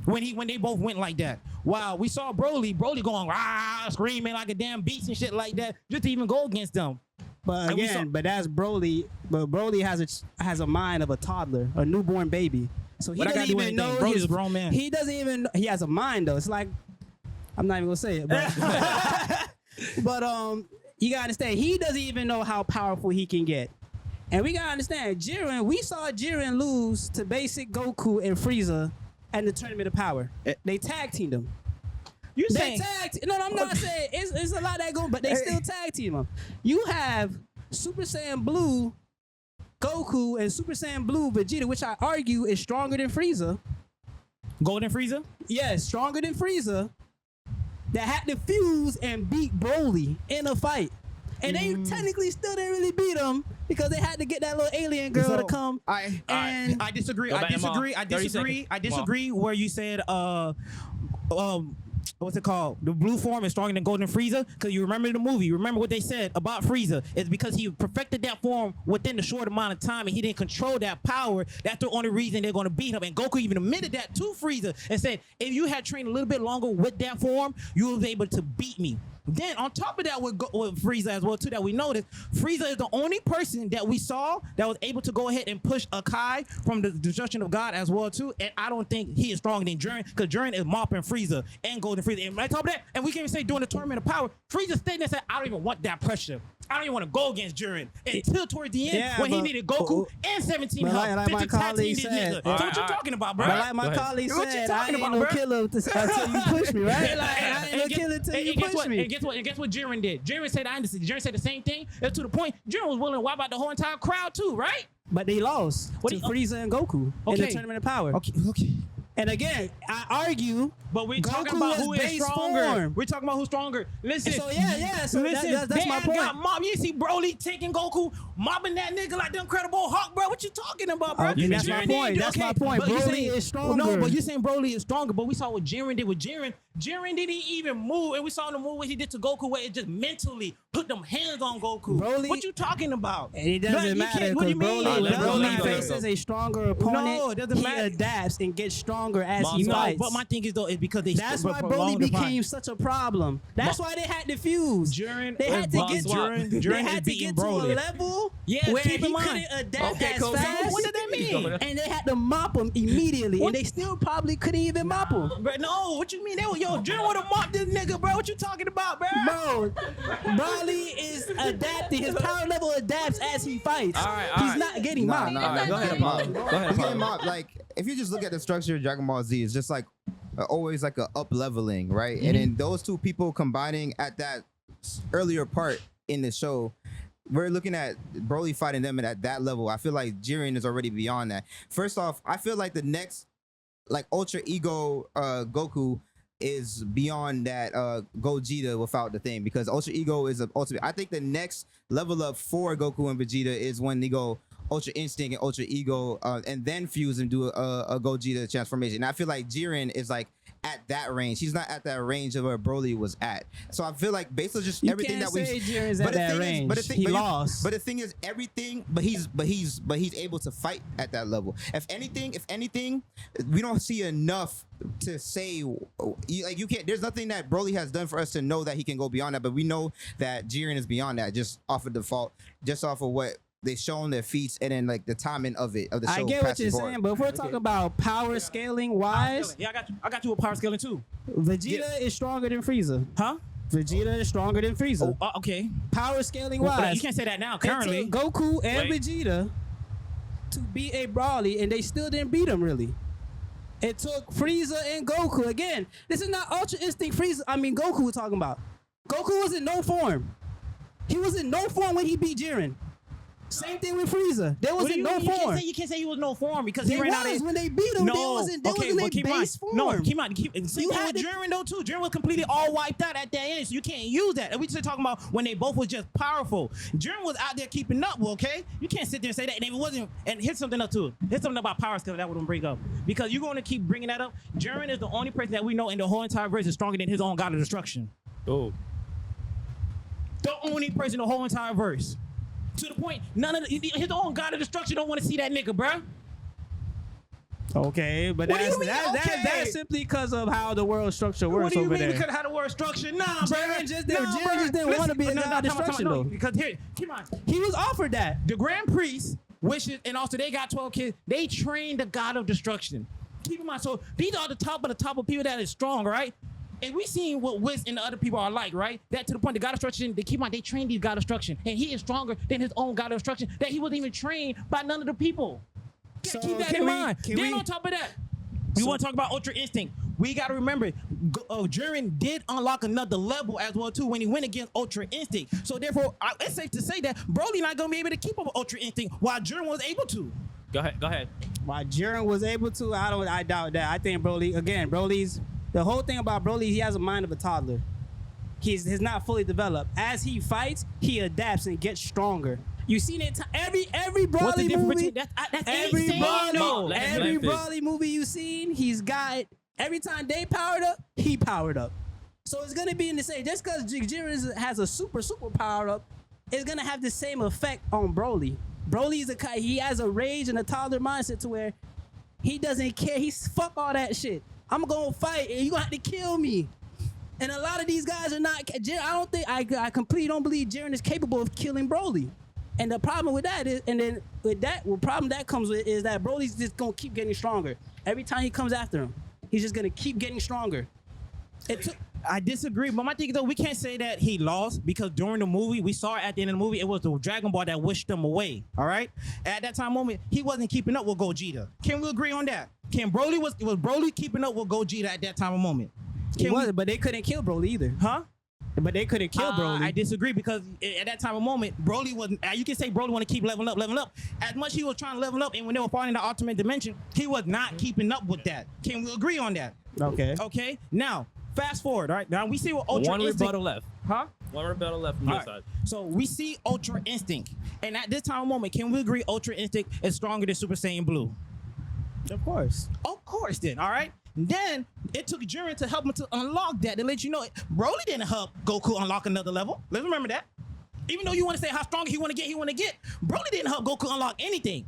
when they both went like that. Wow, we saw Broly going rah, screaming like a damn beast and shit like that, just to even go against them. But again, but that's Broly. But Broly has a mind of a toddler, a newborn baby. So he doesn't even know Broly's a grown man. He doesn't even. He has a mind though. It's like, I'm not even gonna say it, but but you gotta understand, he doesn't even know how powerful he can get. And we gotta understand, Jiren. We saw Jiren lose to basic Goku and Frieza at the Tournament of Power. They tag teamed him. You saying? No, I'm not saying it's a lot that go, but they still tag team him. You have Super Saiyan Blue Goku and Super Saiyan Blue Vegeta, which I argue is stronger than Frieza. Golden Frieza? Yes, stronger than Frieza. That had to fuse and beat Broly in a fight. And they technically still didn't really beat him because they had to get that little alien girl to come. I disagree. I disagree where you said what's it called? The blue form is stronger than Golden Frieza, because you remember the movie. You remember what they said about Frieza. It's because he perfected that form within the short amount of time and he didn't control that power. That's the only reason they're going to beat him. And Goku even admitted that to Frieza and said, if you had trained a little bit longer with that form, you would be able to beat me. Then on top of that, with Frieza as well too, that we noticed, Frieza is the only person that we saw that was able to go ahead and push Akai from the destruction of God as well too. And I don't think he is stronger than Jiren, because Jiren is mopping Frieza and Golden Frieza. And on top of that, and we can even say during the Tournament of Power, Frieza stayed there and said, I don't even want that pressure. I don't even want to go against Jiren until towards the end when he needed Goku and 17 help. Like my colleague said, so what you talking about, bro? Like my colleague said, I ain't no killer until you push me, right? I ain't no killer until you push me. And guess what Jiren did? Jiren said the same thing. And to the point, Jiren was willing to wipe out the whole entire crowd too, right? But they lost to Frieza and Goku in the Tournament of Power. Okay. And again, I argue, but we're Goku talking about who is stronger. Form. We're talking about who's stronger. Listen. So yeah. So listen, that's my point. Got mob. You see Broly taking Goku, mobbing that nigga like the Incredible Hulk, bro. What you talking about, bro? Okay, that's my point. That's my point. Broly is stronger. No, but you're saying Broly is stronger. But we saw what Jiren did with Jiren. Jiren didn't even move, and we saw the move what he did to Goku, where it just mentally put them hands on Goku. Broly, what you talking about? And it doesn't matter because Broly faces a stronger opponent. No, it doesn't matter. He adapts and gets stronger as he fights. But my thing is though, is because that's why Broly became such a problem. That's why they had to fuse. They had to get to a level where he couldn't adapt as fast. What did that mean? And they had to mop him immediately, and they still probably couldn't even mop him. But no, what you mean? Jiren would have mopped this nigga, bro. What you talking about, bro? Bro, Broly is adapting. His power level adapts as he fights. He's not getting mopped. Go ahead, Maal. He's getting mopped. Like, if you just look at the structure of Dragon Ball Z, it's just like always like a up leveling, right? And then those two people combining at that earlier part in the show, we're looking at Broly fighting them at that level. I feel like Jiren is already beyond that. First off, I feel like the next like Ultra Ego Goku is beyond that Gogeta without the thing, because Ultra Ego is a ultimate. I think the next level up for Goku and Vegeta is when they go Ultra Instinct and Ultra Ego and then fuse and do a Gogeta transformation. And I feel like Jiren is like at that range. He's not at that range of where Broly was at. So I feel like based on just everything that we Jiren's at that range. He lost. But the thing is everything. But he's able to fight at that level. If anything, we don't see enough to say like you can't. There's nothing that Broly has done for us to know that he can go beyond that. But we know that Jiren is beyond that just off of default, just off of what they shown their feats and then like the timing of the show. I get what you're saying, but if we're talking about power scaling wise, yeah, I got you with power scaling too. Vegeta is stronger than Frieza. Huh? Vegeta is stronger than Frieza. Okay. Power scaling wise, you can't say that now. Currently, Goku and Vegeta to beat a Broly, and they still didn't beat him really. It took Frieza and Goku. Again, this is not Ultra Instinct Frieza. I mean, Goku we're talking about. Goku was in no form. He was in no form when he beat Jiren. Same thing with Frieza. There was in no form. You can't say he was no form because he ran out of when they beat him. No, they wasn't in their base form. No, same thing with Jiren though too. Jiren was completely all wiped out at that end, so you can't use that. And we just talking about when they both was just powerful. Jiren was out there keeping up. Okay, you can't sit there and say that. And if it wasn't, and hit something up too. Hit something about power skills that wouldn't bring up because you're going to keep bringing that up. Jiren is the only person that we know in the whole entire verse is stronger than his own God of Destruction. Oh. The only person in the whole entire verse. To the point, none of his own God of Destruction don't want to see that nigga, bruh. Okay, but that's simply because of how the world structure works over there. What do you mean because of how the world structure? Nah, Jiren just didn't want to be a God of Destruction though. Because here, come on. He was offered that. The Grand Priest wishes, and also they got 12 kids. They trained the God of Destruction. Keep in mind, so these are the top of people that is strong, right? And we seen what Wiz and the other people are like, right? That to the point, the God of Destruction, they keep on, they train these God of Destruction. And he is stronger than his own God of Destruction, that he wasn't even trained by none of the people. So keep that in mind. Then on top of that, we want to talk about Ultra Instinct. We got to remember, Jiren did unlock another level as well, too, when he went against Ultra Instinct. So therefore, it's safe to say that Broly not going to be able to keep up with Ultra Instinct while Jiren was able to. Go ahead. While Jiren was able to, I doubt that. I think Broly's the whole thing about Broly, he has a mind of a toddler. He's not fully developed. As he fights, he adapts and gets stronger. You seen it every Broly movie. Every Broly movie you seen, he's got every time they powered up, he powered up. So it's gonna be in the same. Just because Jiren has a super power up, it's gonna have the same effect on Broly. Broly's he has a rage and a toddler mindset to where he doesn't care. He's fuck all that shit. I'm gonna fight and you're gonna have to kill me. And a lot of these guys are not. I completely don't believe Jiren is capable of killing Broly. And the problem with that is, problem that comes with is that Broly's just gonna keep getting stronger. Every time he comes after him, he's just gonna keep getting stronger. I disagree, but my thing is though, we can't say that he lost because during the movie, we saw at the end of the movie, it was the Dragon Ball that wished him away. All right, at that time moment, he wasn't keeping up with Gogeta. Can we agree on that? Was Broly keeping up with Gogeta at that time of moment? He wasn't, but they couldn't kill Broly either. Huh? But they couldn't kill Broly. I disagree because at that time of moment, Broly wasn't. You can say Broly want to keep leveling up. As much he was trying to level up, and when they were falling in the ultimate dimension, he was not keeping up with that. Can we agree on that? Okay. Okay. Now, fast forward. All right. Now we see what Ultra Instinct. One rebuttal left. Huh? One rebuttal left from your side. So we see Ultra Instinct, and at this time of moment, can we agree Ultra Instinct is stronger than Super Saiyan Blue? Of course. Of course. Then. All right. Then it took Jiren to help him to unlock that, to let you know Broly didn't help Goku unlock another level. Let's remember that. Even though you want to say how strong he want to get, Broly didn't help Goku unlock anything.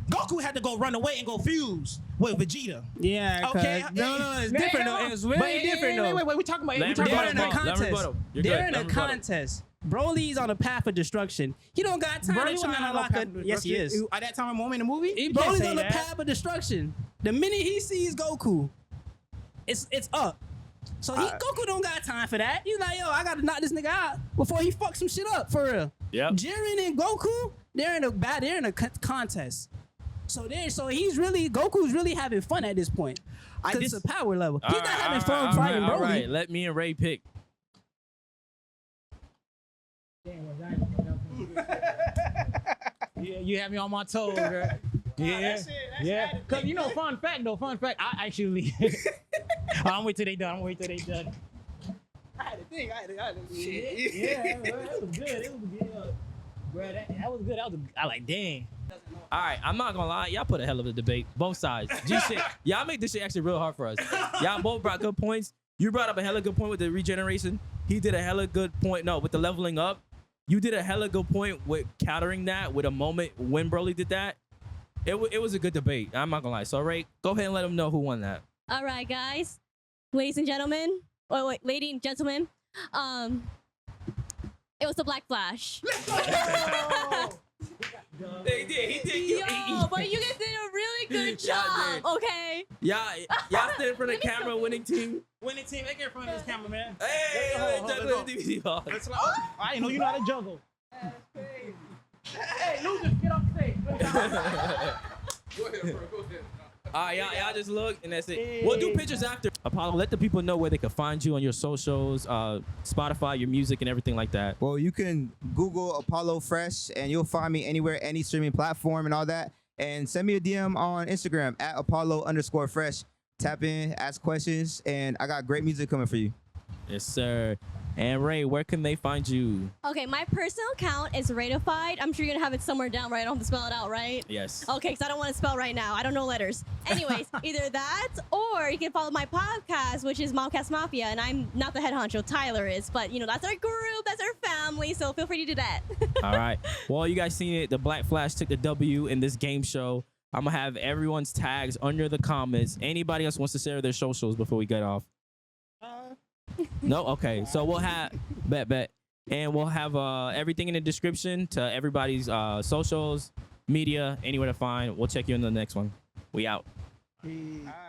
Goku had to go run away and go fuse with Vegeta. Yeah. Okay. No, it's different though. It's very different though. Wait. We talking about they're in a contest. They're in a contest. Broly's on a path of destruction. He don't got time to try and unlock it. Yes, he is. At that time of moment in the movie, Broly's on the path of destruction. The minute he sees Goku, it's up. So Goku don't got time for that. He's like, yo, I gotta knock this nigga out before he fucks some shit up for real. Yep. Jiren and Goku, they're in a contest. So Goku's really having fun at this point. Because it's a power level. He's not having fun fighting Broly. All right, let me and Ray pick. Yeah, you have me on my toes, girl. Yeah, yeah. Cause fun fact. I actually, I'm wait till they done. I had to think. Yeah, it was good. Bro, that was good. I like, dang. All right, I'm not gonna lie. Y'all put a hell of a debate, both sides. Y'all make this shit actually real hard for us. Y'all both brought good points. You brought up a hella good point with the regeneration. He did a hella good point. No, with the leveling up. You did a hella good point with countering that with a moment when Broly did that. It was a good debate. I'm not gonna lie. So Ray, go ahead and let them know who won that. All right, guys, ladies and gentlemen. Oh wait, ladies and gentlemen. It was the Black Flash. He did. But you guys did a really good job. Okay. Y'all stood in front of the camera, winning team. Winning team, they get in front of this camera, man. Hey, I didn't know you know how to juggle. Hey, losers, get off the stage. Go ahead, bro. Go ahead. All right, y'all just look, and that's it. We'll do pictures after. Apollo, let the people know where they can find you on your socials, Spotify, your music, and everything like that. Well, you can Google Apollo Fresh, and you'll find me anywhere, any streaming platform and all that. And send me a DM on Instagram at Apollo_Fresh. Tap in, ask questions, and I got great music coming for you. Yes, sir. And Ray, where can they find you? Okay, my personal account is Ratified. I'm sure you're gonna have it somewhere down, right? I don't have to spell it out, right? Yes. Okay, because I don't want to spell right now. I don't know letters. Anyways, either that or you can follow my podcast, which is Mallcast Mafia, and I'm not the head honcho. Tyler is, but you know that's our group, that's our family. So feel free to do that. All right. Well, you guys seen it. The Black Flash took the W in this game show. I'm gonna have everyone's tags under the comments. Anybody else wants to share their socials before we get off? No? Okay. So we'll have bet. And we'll have everything in the description to everybody's socials, media, anywhere to find. We'll check you in the next one. We out. All right.